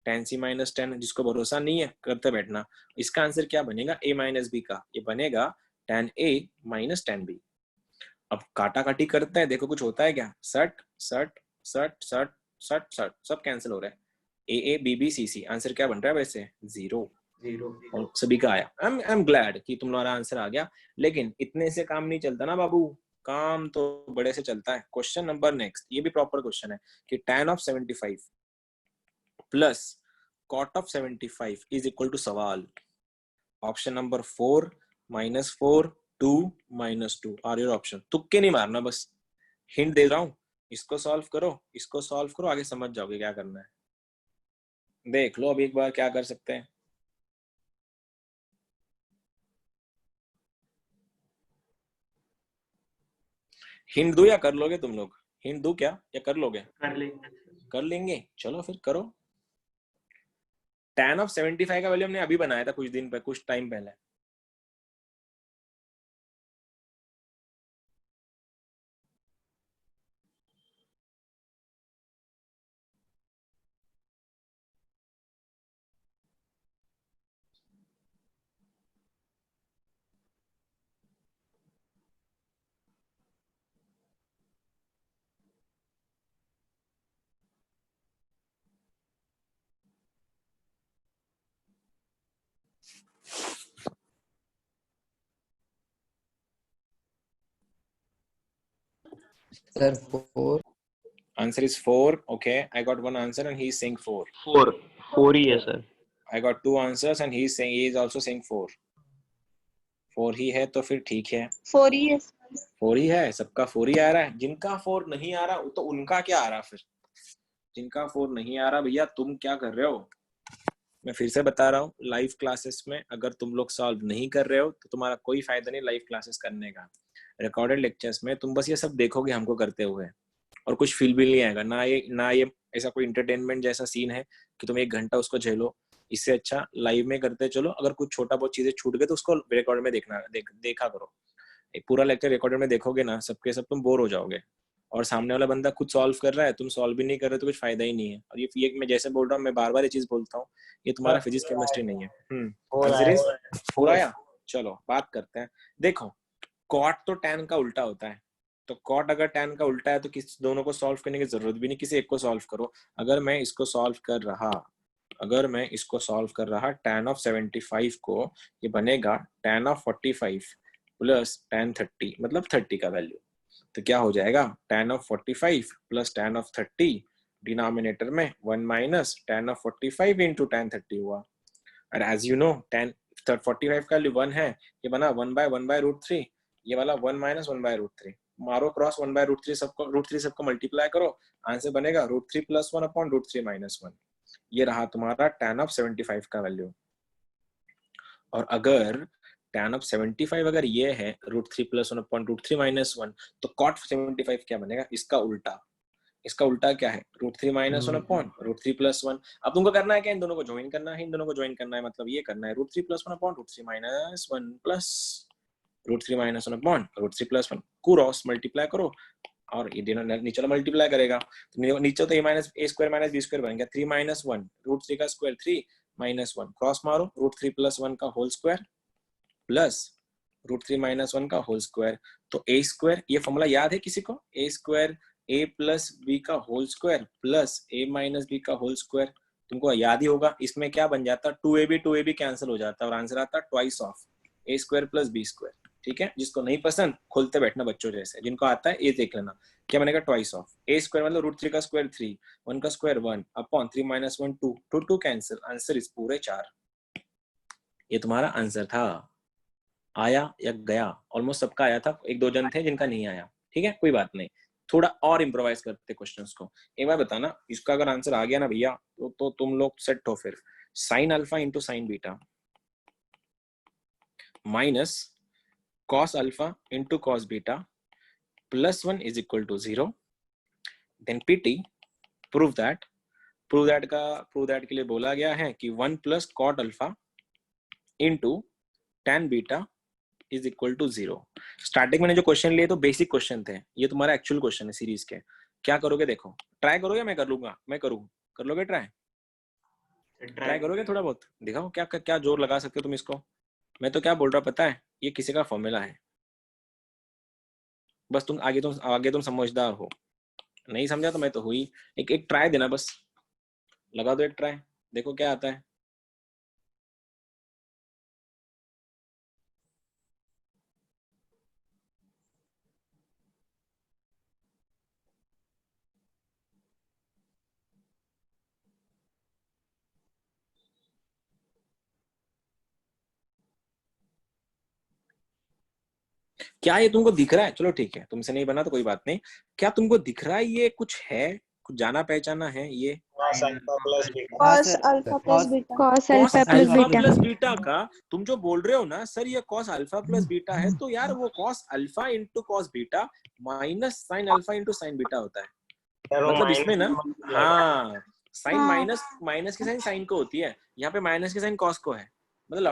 tan सी माइनस tan, जिसको भरोसा नहीं है करते बैठना, इसका आंसर क्या बनेगा, a माइनस बी का, ये बनेगा tan a माइनस tan बी। अब काटा काटी करते हैं, देखो कुछ होता है क्या, सट सट सट सट सट सट, सब कैंसिल हो रहा है, A B B C C, answer क्या बन रहा है वैसे, 0। 0 और सभी का आया। आई एम ग्लैड कि तुम्हारा आंसर आ गया, लेकिन इतने से काम नहीं चलता ना बाबू, काम तो बड़े से चलता है। क्वेश्चन नंबर नेक्स्ट, ये भी प्रॉपर क्वेश्चन है कि tan of 75 plus cot of 75 is equal to सवाल। Option number 4 -4 2 -2 are your option. तुक्के नहीं मारना, बस हिंट दे रहा हूं, इसको सॉल्व करो, इसको सॉल्व करो, आगे समझ जाओगे क्या करना है। देख लो अभी एक बार क्या कर सकते हैं। हिंट दूं या कर लोगे तुम लोग, हिंट दूं क्या या कर लोगे? कर ले। कर लेंगे, चलो फिर करो। tan ऑफ 75 का वैल्यू हमने अभी बनाया था कुछ दिन पहले, कुछ टाइम पहले। Sir, 4. Answer is 4. Okay, I got one answer and he's saying 4. 4 ही है sir. I got 2 answers and he is also saying 4. 4 ही है तो फिर ठीक है, 4 ही है। 4 ही है, सबका 4 ही आ रहा है। जिनका 4 नहीं आ रहा तो उनका क्या आ रहा, फिर जिनका 4 नहीं आ रहा भैया तुम क्या कर रहे हो। मैं फिर से बता रहा हूँ, लाइव क्लासेस में अगर तुम लोग सॉल्व नहीं कर रहे हो तो तुम्हारा कोई फायदा नहीं लाइव क्लासेस करने का। रिकॉर्डेड लेक्चर्स में तुम बस ये सब देखोगे हमको करते हुए, और कुछ फील भी नहीं आएगा, ना ये ऐसा कोई एंटरटेनमेंट जैसा सीन है कि तुम 1 घंटा उसको झेलो। इससे अच्छा लाइव में करते चलो, अगर कुछ छोटा बहुत चीजें छूट गए तो उसको रिकॉर्ड में देखा करो। एक पूरा लेक्चर रिकॉर्डेड में देखोगे ना, सबके सब तुम बोर हो जाओगे, और सामने वाला बंदा खुद सॉल्व कर रहा है, तुम सॉल्व भी नहीं कर रहे तो कुछ फायदा ही नहीं है। और ये मैं जैसे बोल रहा हूँ, मैं बार बार ये चीज बोलता हूँ, ये तुम्हारा फिजिक्स केमिस्ट्री नहीं है। आंसर इज 4 आया। चलो बात करते हैं। देखो कॉट तो टैन का उल्टा होता है, तो कॉट अगर tan का उल्टा है तो किस दोनों को सॉल्व करने की जरूरत भी नहीं, किसी एक को सॉल्व करो। अगर मैं इसको सॉल्व कर रहा tan ऑफ 75 को, ये बनेगा tan ऑफ 45 प्लस tan 30, मतलब 30 का वैल्यू। तो क्या हो जाएगा, tan of 45 plus tan of 30, denominator में 1 minus tan of 45 into tan 30 हुआ। और एज यू नो tan 45 का वैल्यू 1 है, ये बना 1/√3, ये वाला 1 माइनस 1/√3, मारो क्रॉस 1/√3 सबको, √3 सबको मल्टीप्लाई करो, आंसर बनेगा √3 + 1 अपॉन √3 - 1। ये रहा तुम्हारा tan ऑफ 75 का वैल्यू। और अगर tan ऑफ 75 अगर ये है √3 + 1 अपॉन √3 - 1, तो cot 75 क्या बनेगा, इसका उल्टा। इसका उल्टा क्या है, √3 - 1 अपॉन √3 + 1। अब तुमको करना है क्या, इन दोनों को ज्वाइन करना है, इन दोनों को ज्वाइन करना है, मतलब ये करना है √3 + 1 upon √3 - 1 plus √3 - 1 upon √3 + 1 cross multiply करो, और ये दोनों नीचे मल्टीप्लाई करेगा, तो नीचे तो a - a² - b² बन गया, 3 - 1 √3 का स्क्वायर 3 - 1 क्रॉस मारो, √3 + 1 का होल स्क्वायर प्लस √3 - 1 का होल स्क्वायर। तो a², ये फॉर्मूला याद है किसी को, a² a + b का whole square plus a - b का होल स्क्वायर, तुमको याद ही होगा। इसमें क्या बन जाता, 2ab कैंसिल हो जाता और आंसर आता ट्वाइस ऑफ a² + b²। ठीक है, जिसको नहीं पसंद खोलते बैठना बच्चों जैसे, जिनको आता है ये देख लेना, क्या बनेगा ट्वाइस ऑफ a² मतलब √3 का स्क्वायर 3, 1 का स्क्वायर 1 अपॉन 3 - 1 2, 2 कैंसिल, आंसर इस पूरे 4। ये तुम्हारा आंसर था। आया या गया, ऑलमोस्ट सबका आया था, एक दो जन थे जिनका नहीं आया, ठीक है कोई बात नहीं, थोड़ा और इम्प्रोवाइज करते क्वेश्चंस को। एक बार बताना, इसका अगर आंसर आ गया ना भैया तो तुम लोग सेट हो फिर। Sine alpha into sine beta minus cos alpha into cos beta plus 1 is equal to 0। Then PT prove that के लिए बोला गया है कि 1 plus cot alpha into tan beta is equal to 0। Starting में जो क्वेश्चन लिए तो बेसिक क्वेश्चन थे, ये तुम्हारा एक्चुअल क्वेश्चन है सीरीज के। क्या करोगे देखो, ट्राई करोगे या मैं कर लूंगा, मैं करूँ, कर लोगे ट्राई करोगे, थोड़ा बहुत दिखाओ क्या क्या जोर लगा सकते हो तुम इसको। मैं तो क्या बोल रहा पता है, ये किसी का फॉर्मूला है, बस तुम आगे समझदार हो, नहीं समझा तो मैं तो हुई। एक ट्राई देना, बस लगा दो एक ट्राई, देखो क्या आता है। क्या ये तुमको दिख रहा है, चलो ठीक है तुमसे नहीं बना तो कोई बात नहीं, क्या तुमको दिख रहा है ये कुछ है, कुछ जाना पहचाना है ये? cos alpha plus beta cos cos alpha plus alpha beta plus beta का तुम जो बोल रहे हो ना सर ये कॉस अल्फा प्लस बीटा है, तो यार वो cos alpha into cos beta minus sine alpha into sine beta होता है, मतलब इसमें ना, हाँ साइन माइनस की साइन साइन को होती है, यहाँ पे माइनस की साइन कॉस को है, मतलब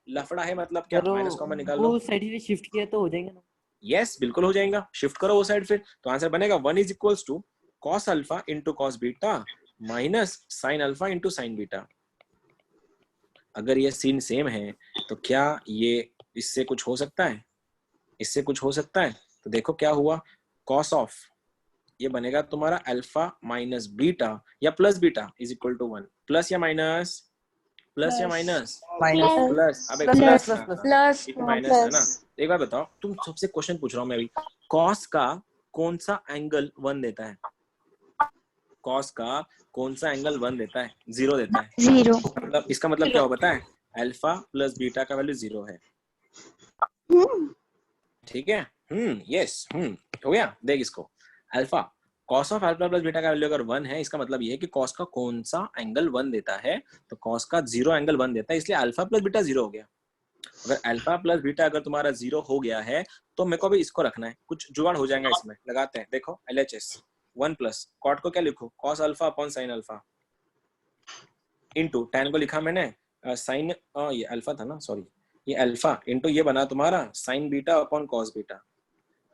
लफड़ा है मतलब क्या, माइनस कॉमन निकाल लो, वो साइड से शिफ्ट किया तो हो जाएगा ना। यस बिल्कुल हो जाएगा, शिफ्ट करो वो साइड फिर, तो आंसर बनेगा 1 is equals to cos alpha into cos beta minus sine alpha into sine beta. अगर ये सीन सेम है तो क्या ये इससे कुछ हो सकता है, इससे कुछ हो सकता है? तो देखो क्या हुआ, कॉस ऑफ ये बनेगा तुम्हारा अल्फा माइनस बीटा या plus beta is equal to 1, plus या माइनस, प्लस या माइनस, प्लस, अबे प्लस प्लस माइनस है ना। एक बार बताओ, तुम सबसे क्वेश्चन पूछ रहा हूँ मैं अभी, कॉस का कौन सा एंगल 1 देता है, कॉस का कौन सा एंगल 1 देता है, 0 देता है, 0 मतलब इसका मतलब क्या हो पता है, अल्फा प्लस बीटा का वैल्यू 0 है, ठीक है, यस, हो गया। देख इसको, alpha cos of alpha plus beta का वैल्यू अगर 1 है, इसका मतलब ये है कि कॉस का कौन सा एंगल 1 देता है, तो कॉस का 0 एंगल 1 देता है, इसलिए अल्फा प्लस बीटा 0 हो गया। अगर अल्फा प्लस बीटा अगर तुम्हारा 0 हो गया है तो मेरे को भी इसको रखना है, कुछ जुगाड़ हो जाएगा इसमें, लगाते हैं। देखो LHS 1 प्लस कॉट को क्या लिखो, cos alpha upon sine alpha into tan को लिखा मैंने साइन, ये अल्फा था ना, सॉरी ये अल्फा इंटू ये बना तुम्हारा sine beta upon cos beta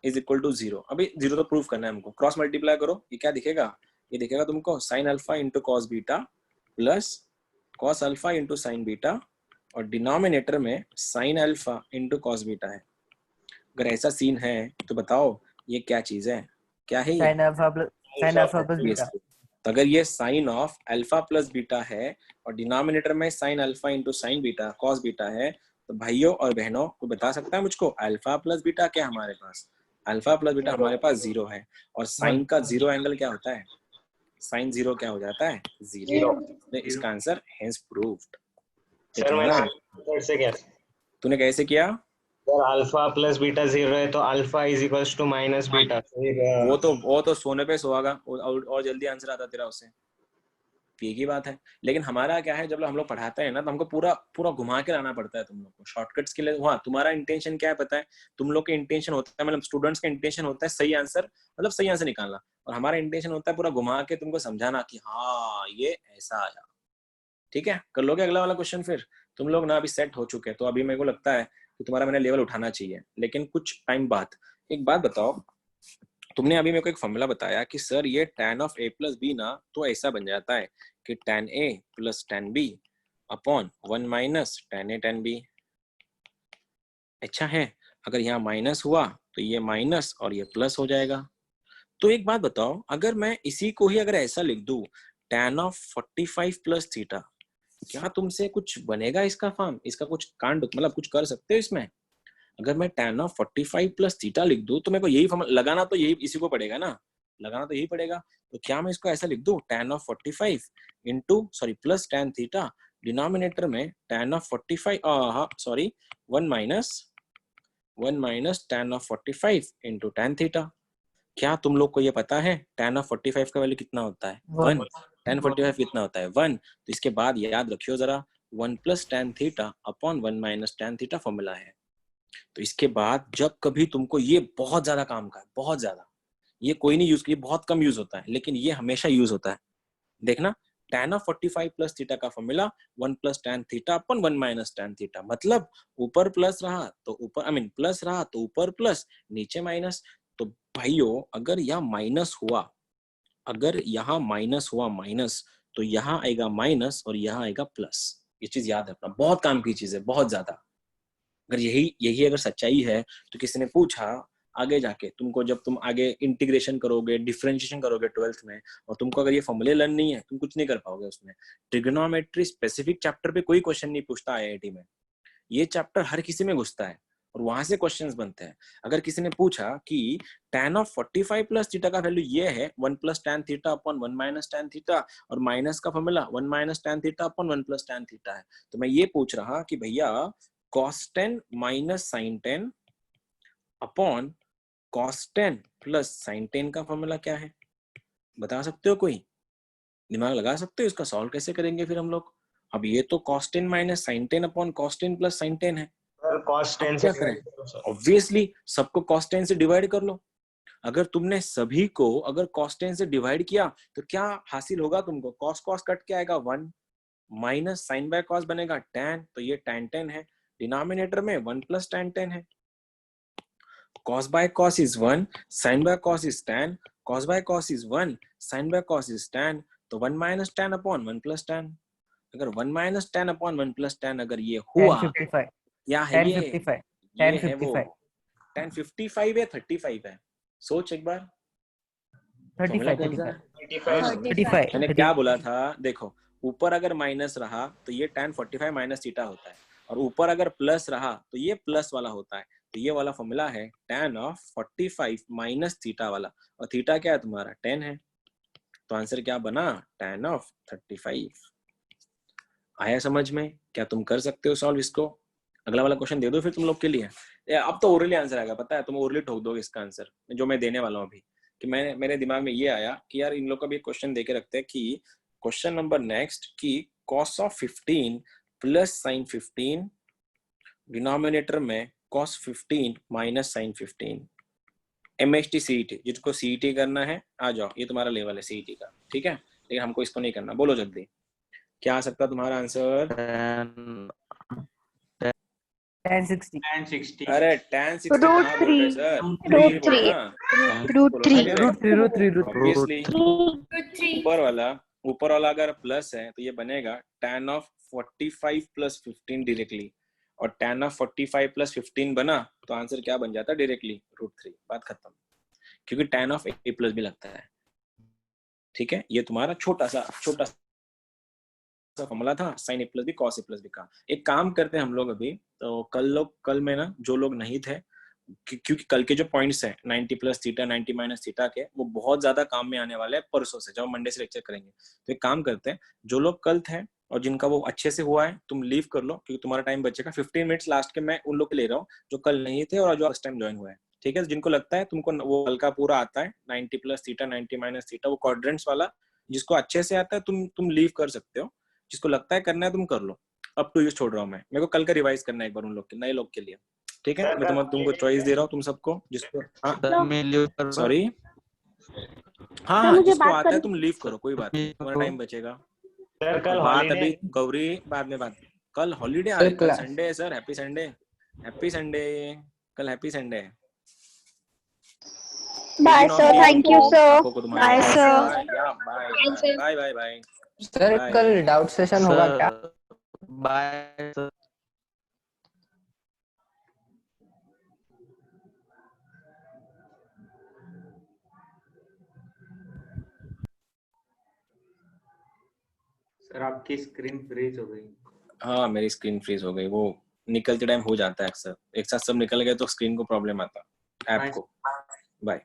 is equal to 0। अभी 0 तो प्रूफ करना है हमको, क्रॉस मल्टीप्लाई करो, ये क्या दिखेगा, ये दिखेगा तुमको sign alpha into cos beta plus cos alpha into sine beta, और डिनोमिनेटर में sine alpha into cos beta है। अगर ऐसा सीन है तो बताओ ये क्या चीज है, क्या है ये? Sine alpha plus beta. तो अगर ये sine of alpha plus beta है और डिनोमिनेटर में sine alpha into sine beta cos beta है, तो भाइयों और बहनों को बता सकता है मुझको अल्फा प्लस बीटा क्या है हमारे पास? अल्फा प्लस बीटा हमारे पास 0 है, और साइन का 0 एंगल क्या होता है? साइन 0 क्या हो जाता है? 0। इसका आंसर हेंस प्रूव्ड। सर मैंने फिर से क्या तूने कैसे किया? सर अल्फा प्लस बीटा 0 है तो alpha is equals to minus beta. वो तो सोने पे सुहागा और जल्दी आंसर आता तेरा उससे, एक ही बात है। लेकिन हमारा क्या है, जब हम लोग पढ़ाते हैं ना तो हमको पूरा पूरा घुमा के लाना पड़ता है तुम लोग को शॉर्टकट्स के लिए। हाँ, तुम्हारा इंटेंशन क्या है पता है? तुम लोग का इंटेंशन होता है, मतलब स्टूडेंट्स का इंटेंशन होता है सही आंसर, मतलब सही आंसर निकालना, और हमारा इंटेंशन होता है पूरा घुमा के तुमको समझाना कि हाँ ये ऐसा आया। ठीक है, कर लोगे अगला वाला क्वेश्चन? फिर तुम लोग ना अभी सेट हो चुके हैं, तो अभी मेरे को लगता है कि तुम्हारा मैंने लेवल उठाना चाहिए, लेकिन कुछ टाइम बाद। एक बात बताओ, तुमने अभी मेरे को एक फॉर्मूला बताया कि सर ये tan of a plus B ना तो ऐसा बन जाता है कि tan a plus tan b upon 1 minus tan a tan b। अच्छा है, अगर यहाँ माइनस हुआ तो ये माइनस और ये प्लस हो जाएगा। तो एक बात बताओ, अगर मैं इसी को ही अगर ऐसा लिख दूं tan ऑफ 45 प्लस थीटा, क्या तुमसे कुछ बनेगा इसका फॉर्म? इसका कुछ कांड मतलब कुछ कर सकते हो इसमें? अगर मैं tan ऑफ 45 प्लस थीटा लिख दूं तो मेरे को यही फॉर्मूला लगाना, तो यही इसी को पड़ेगा ना, लगाना तो यही पड़ेगा। तो क्या मैं इसको ऐसा लिख दूं tan of 45 into plus tan theta, denominator में tan of 45 sorry 1 minus tan of 45 into tan theta. क्या तुम लोग को ये पता है tan ऑफ 45 का वैल्यू कितना होता है? 1। tan 45 कितना होता है? 1। तो इसके बाद याद रखियो जरा 1 plus tan theta upon 1 minus tan theta formula है। तो इसके बाद जब कभी तुमको ये बहुत ज्यादा काम का है, बहुत ज्यादा, ये कोई नहीं यूज किया, बहुत कम यूज होता है, लेकिन ये हमेशा यूज होता है। देखना, tan ऑफ 45 प्लस थीटा का फॉर्मूला 1 प्लस tan थीटा अपन 1 माइनस tan थीटा, मतलब ऊपर प्लस रहा तो ऊपर प्लस रहा तो ऊपर प्लस, नीचे माइनस। तो भाइयों अगर यहाँ माइनस हुआ, अगर यहाँ माइनस हुआ माइनस, तो यहाँ आएगा माइनस और यहाँ आएगा प्लस। ये चीज याद रखना, बहुत काम की चीज है, बहुत ज्यादा। अगर यही अगर सच्चाई है तो किसी ने पूछा आगे जाके तुमको, जब तुम आगे इंटीग्रेशन करोगे, डिफरेंशिएशन करोगे 12th में, और तुमको अगर ये फॉर्मूले लर्न नहीं है, तुम कुछ नहीं कर पाओगे उसमें। ट्रिग्नोमेट्री स्पेसिफिक चैप्टर पे कोई क्वेश्चन नहीं पूछता आईआईटी में, ये चैप्टर हर किसी में घुसता है और वहां से क्वेश्चंस बनते हैं। अगर किसी ने पूछा कि tan ऑफ 45 प्लस थीटा का वैल्यू ये है 1 plus tan theta upon 1 minus tan theta, और माइनस का formula 1 minus tan theta upon 1 plus tan theta है, तो मैं ये पूछ रहा कि भैया cos 10 minus sin 10 upon cos 10 plus sin 10 का फॉर्मूला क्या है? बता सकते हो? कोई दिमाग लगा सकते हो? इसका सॉल्व कैसे करेंगे फिर हम लोग? अब ये तो cos 10 minus sin 10 upon cos 10 plus sin 10 है। cos 10 क्या करें? ऑब्वियसली सबको cos 10 से डिवाइड कर लो। अगर तुमने सभी को अगर cos 10 से डिवाइड किया तो क्या हासिल होगा तुमको? cos cos कट के आएगा 1 माइनस sin बाय cos बनेगा tan, तो ये tan 10 है। डिनोमिनेटर में 1 प्लस tan 10 है। cos by cos is 1, sin by cos is tan, cos by cos is 1, sin by cos is tan, तो 1 minus tan upon 1 plus tan। अगर 1 minus tan upon 1 plus tan अगर ये हुआ, 1055 क्या है ये? 1055 ये है वो 1055 tan 55 है 35 है? सोच एक बार। 35 35 मैंने क्या बोला था? देखो, ऊपर अगर माइनस रहा तो ये tan 45 माइनस थीटा होता है, और ऊपर अगर प्लस रहा तो ये प्लस वाला होता है। तो ये वाला फॉर्मूला है tan ऑफ 45 माइनस थीटा वाला, और थीटा क्या है तुम्हारा? 10 है। तो आंसर क्या बना? tan of 35। आया समझ में? क्या तुम कर सकते हो सॉल्व इसको? अगला वाला क्वेश्चन दे दो फिर तुम लोग के लिए। अब तो ओरली आंसर आएगा, पता है, तुम ओरली ठोक दोगे इसका आंसर जो मैं देने वाला हूँ अभी। कि मेरे दिमाग में ये आया कि यार इन लोग का भी क्वेश्चन दे के रखते हैं कि क्वेश्चन नंबर नेक्स्ट कि cos of 15 plus sin 15, denominator में cos 15 minus sin 15। MHT CET, जिसको CET करना है आ जाओ, ये तुम्हारा लेवल है CET का, ठीक है, लेकिन हमको इसको नहीं करना। बोलो जल्दी, क्या आ सकता तुम्हारा आंसर? 1060 अरे tan 60 कहाँ बोल रहे सर? ऑब्वियसली ऊपर वाला अगर प्लस है तो ये बनेगा tan ऑफ 45 प्लस 15 डायरेक्टली, और tan ऑफ 45 प्लस 15 बना तो आंसर क्या बन जाता? डायरेक्टली √3। बात खत्म। क्योंकि tan ऑफ a प्लस भी लगता है। ठीक है, ये तुम्हारा छोटा सा फॉर्मूला था sign A plus B cos A plus B का। एक काम करते हैं हम लोग अभी, तो कल में ना जो लोग नहीं थे, क्योंकि कल के जो पॉइंट्स हैं 90 प्लस थीटा 90 माइनस थीटा के, वो बहुत ज्यादा काम में आने वाले हैं परसों से, जब हम मंडे से लेक्चर करेंगे। तो एक काम करते हैं, जो लोग कल थे और जिनका वो अच्छे से हुआ है, तुम लीव कर लो क्योंकि तुम्हारा टाइम बचेगा। 15 मिनट्स लास्ट के मैं उन लोग के ले रहा हूँ जो कल नहीं थे और जो फर्स्ट टाइम ज्वाइन हुआ है। ठीक है, जिनको लगता है तुमको वो कल का पूरा आता है 90 प्लस थीटा 90 माइनस थीटा, वो क्वाड्रेंट्स वाला जिसको अच्छे से आता है, तुम लीव कर सकते हो। जिसको लगता है करना है तुम कर लो, अब टू यूज छोड़ रहा हूँ मैं, मेरे को कल का रिवाइज करना है एक बार उन लोग के, नए लोग के लिए। ठीक है, मैं तुमको चॉइस दे रहा हूँ तुम सबको, जिसको सॉरी हाँ जिसको आता है तुम लीव करो, कोई बात नहीं, तुम्हारा टाइम बचेगा। सर कल बात अभी गौरी बाद में बात, कल हॉलीडे आ रही है, कल संडे है sir, happy Sunday, happy Sunday, कल हैप्पी संडे है। Bye sir, thank you sir. Bye sir, bye bye bye sir कल डाउट सेशन होगा क्या? Bye sir. सर आपकी स्क्रीन फ्रीज हो गई। हाँ मेरी स्क्रीन फ्रीज हो गई, वो निकलते टाइम हो जाता है अक्सर, एक साथ सब निकल गए तो स्क्रीन को प्रॉब्लम आता है ऐप को। Bye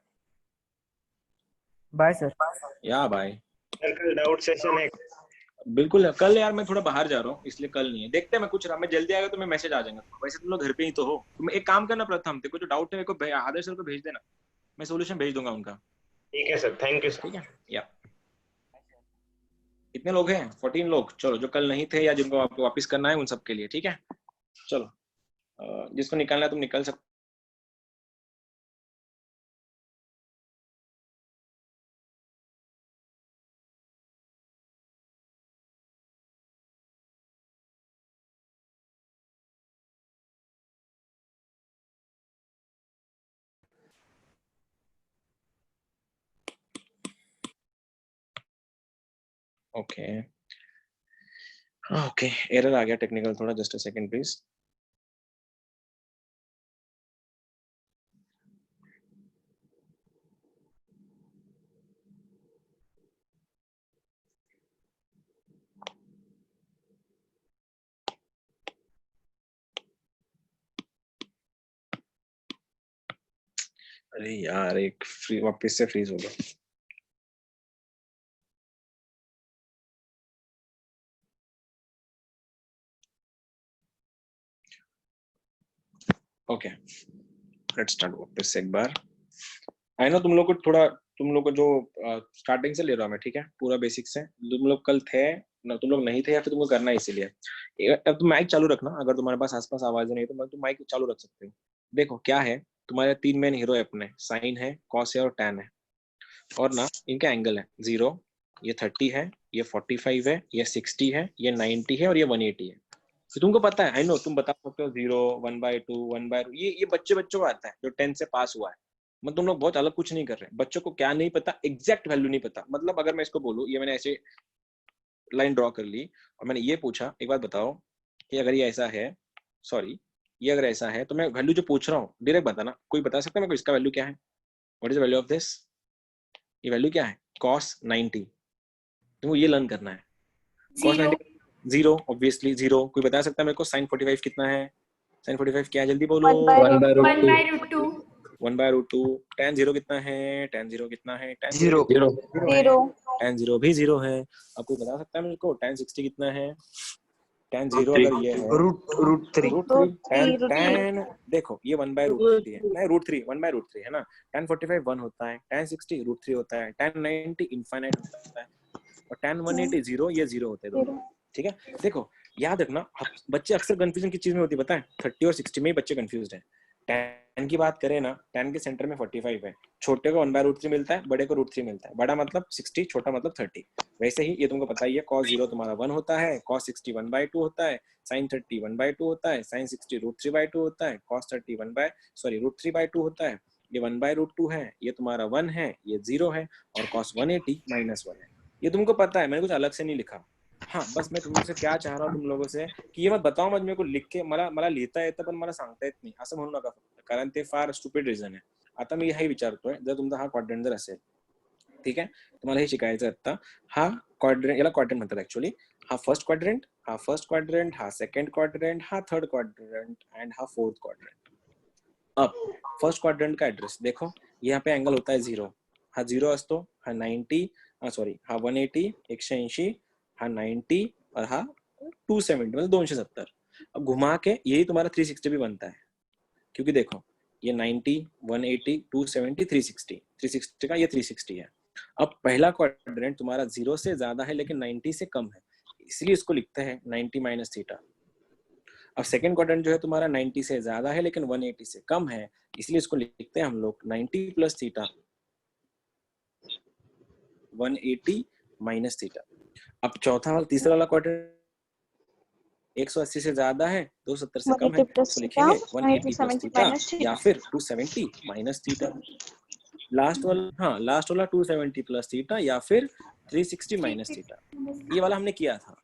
bye sir. या बाय। कल डाउट सेशन है बिल्कुल कल यार, मैं थोड़ा बाहर जा रहा हूँ इसलिए कल नहीं है। देखते हैं, मैं कुछ रहा, मैं जल्दी आएगा तो मैं मैसेज आ जाएगा। वैसे तुम लोग घर पे ही तो हो, तुम एक काम करना प्रथम, तेरे को जो डाउट है मेरे को आदर्श सर को भेज देना, मैं सॉल्यूशन भेज दूंगा उनका। ठीक है सर, थैंक यू सर। ठीक है, या कितने लोग हैं? 14 लोग। चलो जो कल नहीं थे या जिनको आपको वापस करना है उन सब के लिए। ठीक है, चलो जिसको निकालना है तुम निकाल सकते। ओके ओके, एरर आ गया टेक्निकल थोड़ा, जस्ट अ सेकंड प्लीज। अरे यार एक फ्री वापस से फ्रीज हो गया। ओके लेट्स स्टार्ट वापस से एक बार। आई नो तुम लोग को थोड़ा, तुम लोग को जो स्टार्टिंग से ले रहा हूँ मैं, ठीक है, पूरा बेसिक से। तुम लोग कल थे ना, तुम लोग नहीं थे या फिर तुमको करना है इसीलिए। अब तुम माइक चालू रखना, अगर तुम्हारे पास आसपास आवाज नहीं है तो तुम माइक चालू रख सकते हो। देखो क्या है, तुम्हारे 3 मेन हीरो है अपने, साइन है, कॉस है और टैन है। और ना इनका एंगल है 0, ये 30 है, ये 45 है, ये 60 है, ये 90 है और ये 180 है। तो तुमको पता है, आई नो तुम बता सकते हो 0, 1/2, 1/2, ये बच्चों को आता है जो 10 से पास हुआ है। मतलब तुम लोग बहुत अलग कुछ नहीं कर रहे। बच्चों को क्या नहीं पता, एग्जैक्ट वैल्यू नहीं पता। मतलब अगर मैं इसको बोलूँ, ये मैंने ऐसे लाइन ड्रॉ कर ली और मैंने ये पूछा, एक बात बताओ कि अगर ये ऐसा है, सॉरी ये अगर ऐसा है, तो मैं वैल्यू जो पूछ रहा हूँ डायरेक्ट बताना। कोई बता सकता है मेरे को इसका वैल्यू क्या है? What is the value of this? ये वैल्यू क्या है? cos 90। तुमको ये लर्न करना है। cos 90 0, obviously 0। कोई बता सकता है मेरे को sin 45 कितना है? sin 45 क्या है, जल्दी बोलो। 1/√2। 1/√2। tan 0 कितना है? tan 0 कितना है? tan 0 tan 0 भी 0 है। अब कोई बता सकता है मेरे को tan 60 कितना है? tan 0 अगर ये है √3 tan देखो ये 1/√3 है, नहीं √3 1/√3 है ना। tan 45 1 होता है, tan 60 √3 होता है, tan 90 इनफाइनाइट होता है और tan 180 0, ये 0 होते हैं दोनों। ठीक है, देखो याद रखना, बच्चे अक्सर कंफ्यूजन किस चीज में होती है पता है? 30 और 60 में ही बच्चे कंफ्यूज्ड हैं। tan की बात करें ना, tan के सेंटर में 45 है, छोटे को 1/√3 मिलता है, बड़े को √3 मिलता है। बड़ा मतलब 60, छोटा मतलब 30। वैसे ही ये तुमको पता ही है, cos 0 तुम्हारा 1 होता है, cos 60 1/2 होता है, sin 30 1/2 होता है, sin 60 √3/2 होता है, cos 30 √3/2 होता है। ये 1/√2 है, ये तुम्हारा 1 है, ये 0 है और cos 180 -1 है। ये तुमको पता है, मैंने कुछ अलग से नहीं लिखा। हाँ बस मैं तुम लोग से क्या चाह रहा हूँ, तुम लोगों से की ये मत बताओ मत मेरे को लिख के, मला लिहिता येतं पण मला सांगता येत नाही असं म्हणू नका फक्त, कारण ते फार स्टुपिड रीजन आहे। आता मी हे विचारतोय, जर तुमचा हा क्वाड्रंट जर असेल, ठीक आहे, तुम्हाला हे शिकायचं आता, हा क्वाड्रंट, याला क्वाड्रंट म्हणतात ऍक्च्युअली, हा फर्स्ट क्वाड्रंट, हा सेकंड क्वाड्रंट, हा थर्ड क्वाड्रंट एंड हा फोर्थ क्वाड्रंट. अब फर्स्ट क्वाड्रंट का एड्रेस देखो, यहाँ पे एंगल होता है 0, हा 0 असतो, हा 90, सॉरी हा 180 180, हा 90 और हा 270 मतलब 270. अब घुमा के यही तुम्हारा 360 भी बनता है, क्योंकि देखो ये 90 180 270 360 का ये 360 है. अब पहला क्वाड्रेंट तुम्हारा 0 से ज्यादा है लेकिन 90 से कम है, इसलिए इसको लिखते हैं 90 माइनस थीटा. अब सेकंड क्वाड्रेंट जो है तुम्हारा 90 से ज्यादा है लेकिन 180 से कम है, इसलिए इसको लिखते हैं हम लोग 90 प्लस थीटा 180 माइनस थीटा. अब चौथा वाला तीसरा वाला क्वाड्रेंट 180 से ज्यादा है 270 से कम है, इसको लिखेंगे 180 प्लस थीटा या फिर 270 माइनस थीटा. लास्ट वाला 270 प्लस थीटा या फिर 360 माइनस थीटा. ये वाला हमने किया था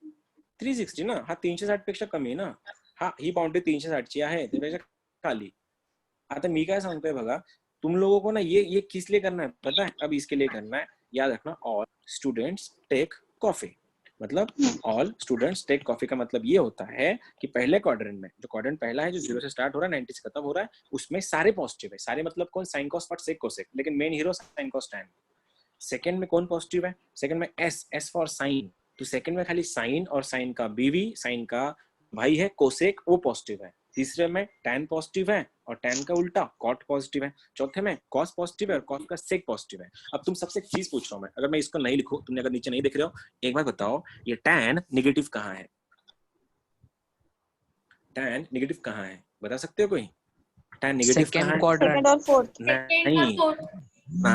360 ना, हा 360 पेक्षा कमी ना, हा ही बाउंड्री 360 ची आहे, त्यापेक्षा खाली. आता मी काय सांगतोय बघा, तुम लोगों को ना ये किस लिए करना है पता है? अब इसके लिए करना है, याद रखना, ऑल स्टूडेंट्स टेक कॉफी. मतलब ऑल स्टूडेंट्स टेक कॉफी का मतलब ये होता है कि पहले क्वाड्रेंट में, जो क्वाड्रेंट पहला है जो 0 से स्टार्ट हो रहा है 90 से खत्म हो रहा है, उसमें सारे पॉजिटिव है. सारे मतलब कौन? Sine cos cot sec cosec, लेकिन main hero sine cos tan. Second में कौन पॉजिटिव है? सेकंड में एस फॉर साइन, तो सेकंड में खाली साइन और साइन का बीवी, साइन का भाई है कोसेक, वो पॉजिटिव है. तीसरे में टैन पॉजिटिव है और टैन का उल्टा कॉट पॉजिटिव है. चौथे में कॉस पॉजिटिव है और कॉस का सेक पॉजिटिव है. अब तुम सबसे एक चीज पूछ रहा हूं मैं, अगर मैं इसको नहीं लिखूं, तुमने अगर नीचे नहीं देख रहे हो, एक बार बताओ ये टैन नेगेटिव कहाँ है? टैन नेगेटिव कहाँ है बता सकते हो कोई? टैन नेगेटिव कहाँ है? सेकंड और फोर्थ. नहीं,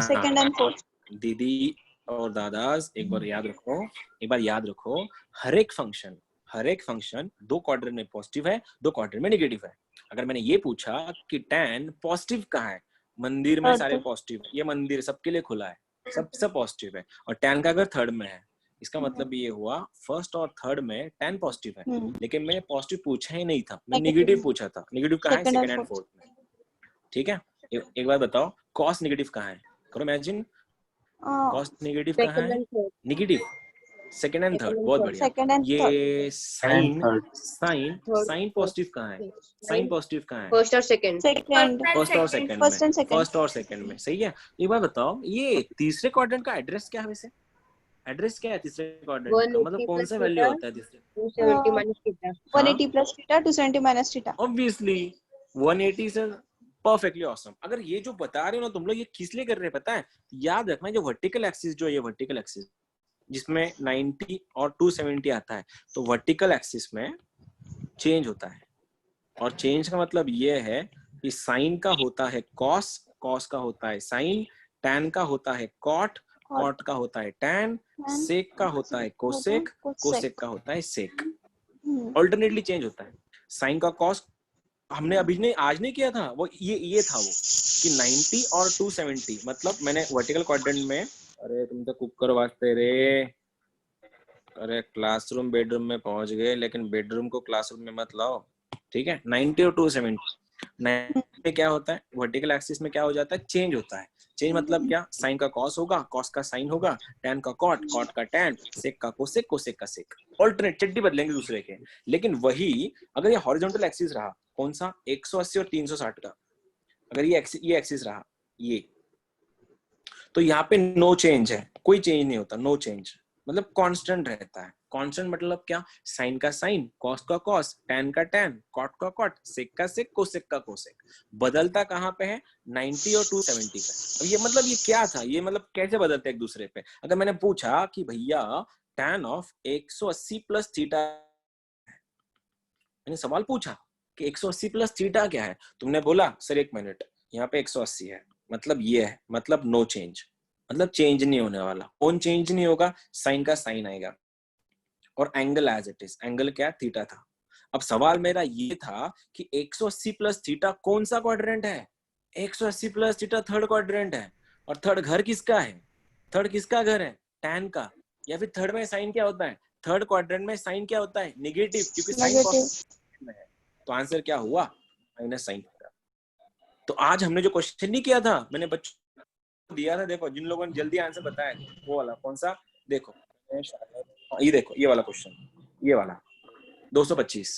सेकंड एंड फोर्थ. दीदी और दादाज एक बार याद रखो, हर एक फंक्शन दो क्वाड्रेंट में पॉजिटिव है, दो क्वाड्रेंट में नेगेटिव है. अगर मैंने ये पूछा कि टैन पॉजिटिव कहाँ है, मंदिर में सारे पॉजिटिव है, ये मंदिर सबके लिए खुला है, सब पॉजिटिव है, और टैन का अगर थर्ड में है, इसका मतलब ये हुआ फर्स्ट और थर्ड में टैन पॉजिटिव है. लेकिन मैंने पॉजिटिव पूछा ही नहीं था, मैं नेगेटिव पूछा था. नेगेटिव कहाँ है? सेकंड एंड फोर्थ में. ठीक है, एक बार बताओ कॉस नेगेटिव कहाँ है? करो इमेजिन, कॉस नेगेटिव कहाँ है? Negative second and third. बहुत बढ़िया. ये साइन पॉजिटिव कहाँ है? साइन पॉजिटिव कहाँ है? फर्स्ट और सेकंड में. सही है. एक बार बताओ ये तीसरे क्वाड्रेंट का एड्रेस क्या है? वैसे एड्रेस क्या है तीसरे क्वाड्रेंट का? मतलब कौन सा वैल्यू होता है तीसरे? 180 plus theta 270 minus theta. Obviously 180 से परफेक्टली ऑसम. अगर ये जो बता रहे हो ना तुम लोग, ये किस लिए कर रहे हैं पता है? याद रखना, जो वर्टिकल एक्सिस जो है, वर्टिकल एक्सिस जिसमें 90 और 270 आता है, तो वर्टिकल एक्सिस में चेंज होता है. और चेंज का मतलब ये है कि साइन का होता है कॉस का होता है साइन, टैन का होता है कॉट का होता है टैन, सेक का होता है कोसेक का होता है सेक. ऑल्टरनेटली चेंज होता है. साइन का कॉस हमने आज नहीं किया था, वो ये था वो कि 90 और 270, मतलब मैंने वर्टिकल क्वाड्रेंट में, अरे तुम तो कुकर वास्ते रे, अरे क्लासरूम बेडरूम में पहुंच गए, लेकिन बेडरूम को क्लासरूम में मत लाओ. ठीक है, 90 और 270 90 क्या होता है? वर्टिकल एक्सिस में क्या हो जाता है? चेंज होता है. चेंज मतलब क्या? साइन का कॉस होगा, कॉस का साइन होगा, टैन का कॉट का टैन, सेक का कोसेक का सेक. ऑल्टरनेट चड्डी बदलेंगे दूसरे के. लेकिन वही अगर ये हॉरिजॉन्टल एक्सिस रहा, कौन सा? 180 और 360 का, अगर ये एक्सिस रहा ये, तो यहाँ पे नो चेंज है, कोई चेंज नहीं होता. नो चेंज मतलब कांस्टेंट रहता है. कांस्टेंट मतलब क्या? साइन का साइन, कॉस का कॉस, टैन का टैन, कॉट का कॉट, सेक का सेक, कोसेक का कोसेक. बदलता कहाँ पे है? 90 और 270 पे. अब ये मतलब ये क्या था? ये मतलब कैसे बदलते एक दूसरे पे? अगर मैंने पूछा कि भैया टैन ऑफ 180 प्लस थीटा, मैंने सवाल पूछा कि 180 प्लस थीटा क्या है, तुमने बोला सर 1 मिनट, यहाँ पे 180 है, मतलब ये है, मतलब नो चेंज, मतलब चेंज नहीं होने वाला. कौन चेंज नहीं होगा? साइन का साइन आएगा और angle as it is. Angle क्या? थीटा था. अब सवाल मेरा ये था कि 180 प्लस थीटा कौन सा क्वाड्रेंट है? 180 प्लस थीटा थर्ड क्वाड्रेंट है. और थर्ड घर किसका है? थर्ड किसका घर है? टैन का. या फिर थर्ड में साइन क्या होता है? थर्ड क्वाड्रेंट में साइन क्या होता है? नेगेटिव, क्योंकि साइन में है. तो आंसर क्या हुआ? Minus sine theta. तो आज हमने जो क्वेश्चन नहीं किया था, मैंने बच्चों को दिया था, देखो जिन लोगों ने जल्दी आंसर बताया वो वाला कौन सा, देखो ये देखो ये वाला क्वेश्चन, ये वाला 225,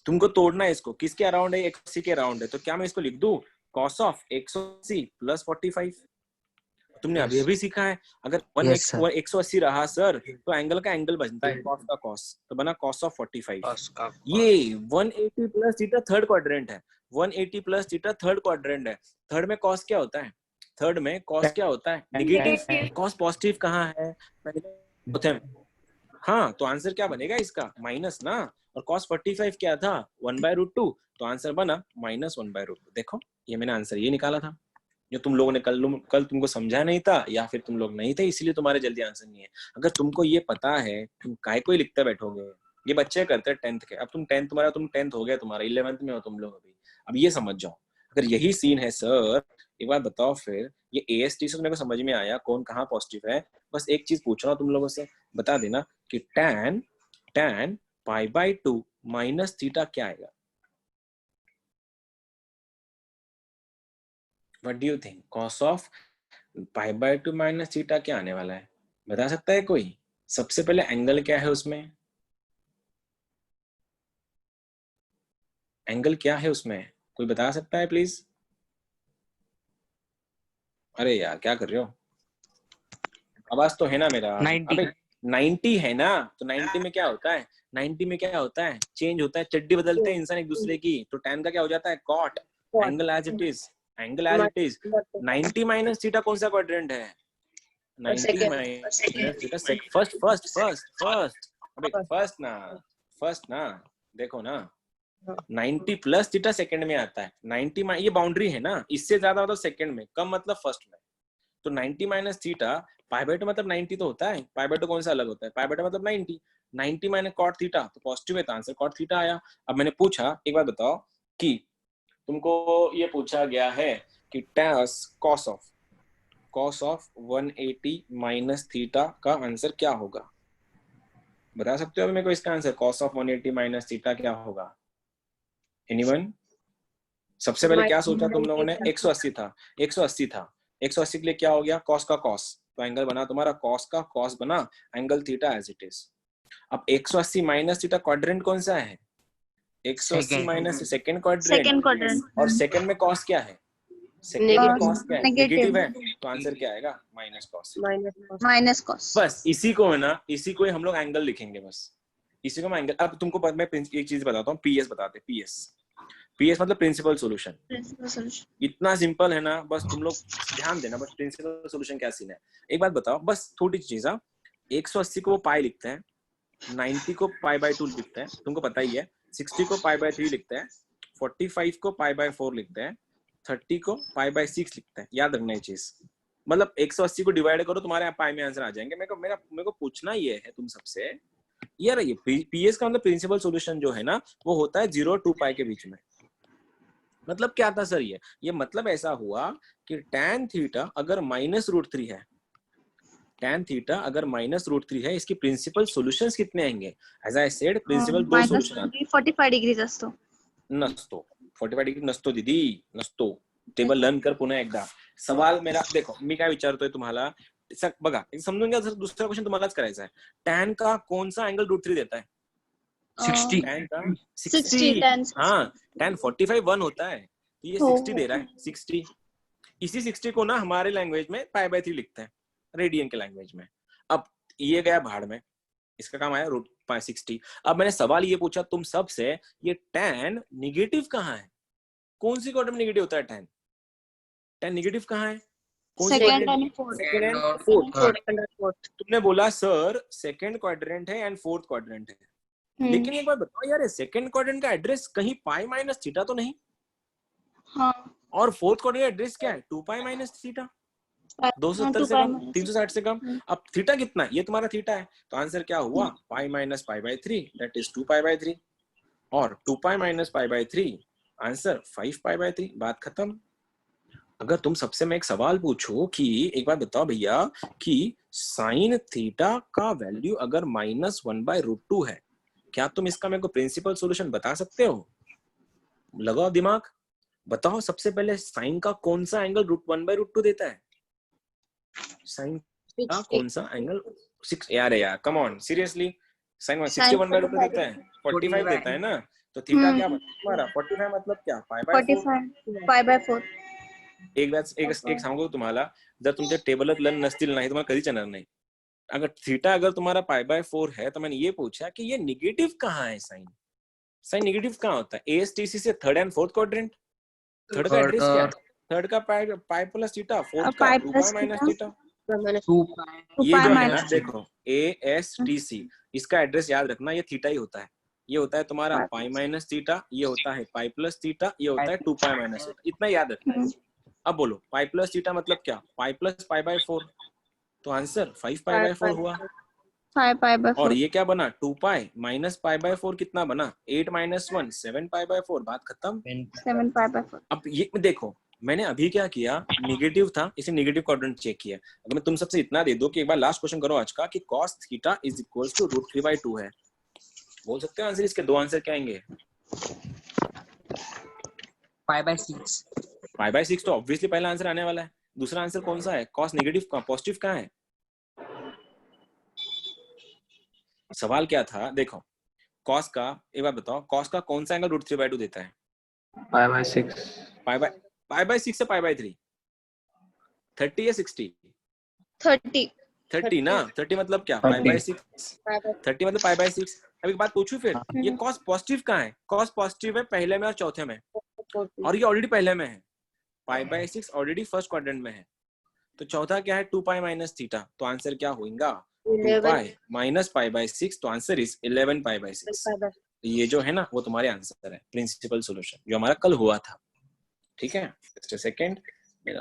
तुमको तोड़ना है इसको, किसके अराउंड है, 180 के अराउंड है, तो क्या मैं इसको लिख दूं cos ऑफ 180 प्लस 45। तुमने अभी अभी सीखा है, अगर 180 रहा सर तो एंगल का एंगल बनता है cos का cos, तो बना cos ऑफ 45। ये 180 प्लस थीटा थर्ड क्वाड्रेंट है, 180 प्लस थीटा थर्ड क्वाड्रेंट है। थर्ड में cos क्या होता है, थर्ड में cos क्या होता है, नेगेटिव। cos पॉजिटिव कहाँ है, पहले में। हाँ, तो आंसर क्या बनेगा इसका, माइनस ना, और cos 45 क्या था 1/√2, तो आंसर बना -1/√2। देखो ये मैंने आंसर ये निकाला था, जो तुम लोगों ने कल तुमको समझा नहीं था, या फिर तुम लोग नहीं थे इसलिए तुम्हारे जल्दी आंसर नहीं है। अगर तुमको ये पता है, तुम काय को ही लिखते बैठोगे। ये बच्चे करते हैं 10th के, अब तुम 10th हो गया तुम्हारा, 11th में हो तुम लोग अभी। अब ये समझ जाओ, अगर यही सीन है सर, एक बार बताओ फिर, ये AST से मेरे को समझ में आया कौन कहाँ पॉजिटिव है। बस एक चीज पूछ रहा हूँ तुम लोगों से, बता देना कि tan π/2 माइनस थीटा क्या आएगा। What do you think? cos of π/2 minus theta क्या आने वाला है, बता सकता है कोई? सबसे पहले एंगल क्या है उसमें, एंगल क्या है उसमें, कोई बता सकता है प्लीज? अरे यार क्या कर रहे हो, आवाज तो है ना मेरा? 90 अबे 90 है ना, तो 90 में क्या होता है, 90 में क्या होता है, चेंज होता है, चड्डी बदलते हैं इंसान एक दूसरे की, तो tan का क्या हो जाता है cot, angle as it is, angle as it is. 90 minus theta कौन सा क्वाड्रेंट है, 90 माइनस थीटा फर्स्ट, अबे फर्स्ट ना, देखो ना 90 प्लस थीटा सेकंड में आता है, 90 ये बाउंड्री है ना, इससे ज्यादा मतलब सेकंड में, कम मतलब फर्स्ट में। तो 90 माइनस थीटा π/2 मतलब 90 तो होता है, π/2 कौन सा अलग होता है, π/2 मतलब 90 माइनस cot थीटा, तो पॉजिटिव है तो आंसर cot थीटा आया। अब मैंने पूछा, एक बार बताओ कि तुमको ये पूछा गया है कि cos ऑफ 180 माइनस थीटा का आंसर क्या होगा, बता सकते हो मेरे को इसका answer, cos of 180 minus theta क्या होगा, एनीवन? सबसे पहले क्या सोचा तुम लोगों ने, 180 था, 180 के लिए क्या हो गया, cos का cos, तो एंगल बना तुम्हारा cos का cos बना, angle theta as it is. अब 180 माइनस थीटा क्वाड्रेंट कौन सा है, 180 माइनस सेकंड क्वाड्रेंट, और सेकंड में cos क्या है, सेकंड में cos क्या है, नेगेटिव है, तो आंसर क्या आएगा, माइनस कॉस। बस इसी को है ना, इसी को ही हम लोग एंगल लिखेंगे, बस इसी को हम एंगल। अब तुमको मैं एक चीज बताता हूँ, PS बताते, PS मतलब प्रिंसिपल सॉल्यूशन, इतना सिंपल है ना, बस तुम लोग ध्यान देना, बस प्रिंसिपल सॉल्यूशन क्या सीन है। एक बात बताओ, बस थोड़ी चीज, 180 को वो पाई लिखते हैं, 90 को π/2 लिखते हैं, तुमको पता ही है, 60 को π/3 लिखते हैं, 45 को π/4 लिखते हैं, 30 को π/6 लिखते हैं। याद रखना ये चीज, मतलब 180 को डिवाइड करो, तुम्हारे यहाँ पाई में आंसर आ जाएंगे। मेरे को पूछना ये है तुम सबसे, यार ये PS का मतलब प्रिंसिपल सॉल्यूशन जो है ना, वो होता है 0 और 2 पाई के बीच में। मतलब क्या था सर, ये मतलब ऐसा हुआ कि tan थीटा अगर -√3 है, tan थीटा अगर -√3 है, इसकी प्रिंसिपल सॉल्यूशंस कितने आएंगे, एज आई सेड प्रिंसिपल दो सॉल्यूशन आते, 45 डिग्री नसतो 45 डिग्री नसतो दीदी, नसतो। टेबल लर्न कर पुन्हा एकदा। सवाल मेरा देखो, मी काय विचारतोय तुम्हाला, बघा समजून घ्या, दुसरा क्वेश्चन तुम्हालाच करायचा है, tan का कौन सा एंगल √3 देता है, 60, tan का 60, हाँ tan 45 1 होता है, तो ये 60 दे रहा है, 60। इसी 60 को ना हमारे लैंग्वेज में π/3 लिखते हैं, रेडियन के लैंग्वेज में। अब ये गया भाड़ में, इसका काम आया √60। अब मैंने सवाल ये पूछा तुम सबसे, ये tan निगेटिव कहाँ है, कौन सी क्वाड्रेंट में निगेटिव होता है tan निगेटिव कहाँ है, सेकंड एंड फोर्थ। तुमने बोला सर सेकंड क्वाड्रेंट है एंड फोर्थ क्वाड्रेंट है, लेकिन एक बार बताओ यार, सेकंड क्वाड्रेंट का एड्रेस कहीं π-θ तो नहीं, हाँ, और फोर्थ क्वाड्रेंट का एड्रेस क्या है, 2π-θ, 270 से कम, 360 से कम। अब थीटा कितना है, ये तुम्हारा थीटा है, तो आंसर क्या हुआ, π-π/3 दैट इज 2π/3, और 2π-π/3 आंसर 5π/3, बात खत्म। अगर तुम सबसे मैं एक सवाल पूछूं कि एक बात बताओ भैया कि साइन थीटा का वैल्यू अगर -1/√2 है, क्या तुम इसका मेरे को प्रिंसिपल सॉल्यूशन बता सकते हो, लगाओ दिमाग, बताओ सबसे पहले साइन का कौन सा एंगल √1/√2 देता है? साइन का कौन सा एंगल 6 यार कम ऑन सीरियसली, साइन 61/√2 देता है, 45 देता है ना, तो थीटा क्या बना तुम्हारा 45 मतलब क्या π/4. एक सांगू तुम्हाला, जर तुमचे टेबलात लन नसतील नाही तुम्हाला कधीच येणार नाही. अगर थीटा अगर तुम्हारा π/4 है तो मैंने ये पूछा कि ये निगेटिव कहाँ है साइन? साइन निगेटिव कहाँ होता है? ASTC से third and fourth quadrant. Third का एड्रेस क्या है? थर्ड का पाई प्लस थीटा, फोर्थ का 2 माइनस थीटा. ये जो है ना देखो ASTC, इसका एड्रेस याद रखना, ये थीटा ही होता है. ये होता है तुम्हारा पाई माइनस थीटा, ये होता है पाई प्लस थीटा, ये होता है 2 पाई माइनस थीटा. इतना याद रखना है. अब बोलो पाई प्लस थीटा मतलब क्या? पाई प्लस π/4, तो आंसर 5π/4 हुआ. 5π/4. और ये क्या बना? 2 पाई माइनस π/4 कितना बना? 8 - 1 7 π/4. बात खत्म. 7π/4. अब ये देखो मैंने अभी क्या किया, निगेटिव था इसे निगेटिव क्वाड्रेंट चेक किया. अगर मैं तुम सबसे इतना दे दूं कि एक बार लास्ट क्वेश्चन करो आज का कि cos theta is equal to √3/2 है, बोल सकते हो आंसर? इसके दो आंसर क्या आएंगे? π/6 तो ऑब्वियसली पहला आंसर आने वाला है. दूसरा आंसर कौन सा है? cos नेगेटिव का पॉजिटिव कहाँ है? सवाल क्या था देखो, cos का एक बार बताओ, cos का कौन सा एंगल √3/2 देता है? π/6. π/6 से π/3. 30 या 60? 30 ना. 30 मतलब क्या? π/6. 30 मतलब π/6. अब एक बात पूछूं फिर, ये cos पॉजिटिव कहाँ है? cos पॉजिटिव है पहले में और चौथे में, और ये ऑलरेडी पहले में है. π/6 ऑलरेडी फर्स्ट क्वाड्रेंट में है, तो चौथा क्या है? 2 पाई माइनस थीटा. तो आंसर क्या होगा? 2 पाई माइनस π/6. तो आंसर इज 11 π/6. ये जो है ना वो तुम्हारे आंसर है, प्रिंसिपल सॉल्यूशन जो हमारा कल हुआ था. ठीक है. सेकंड मेरा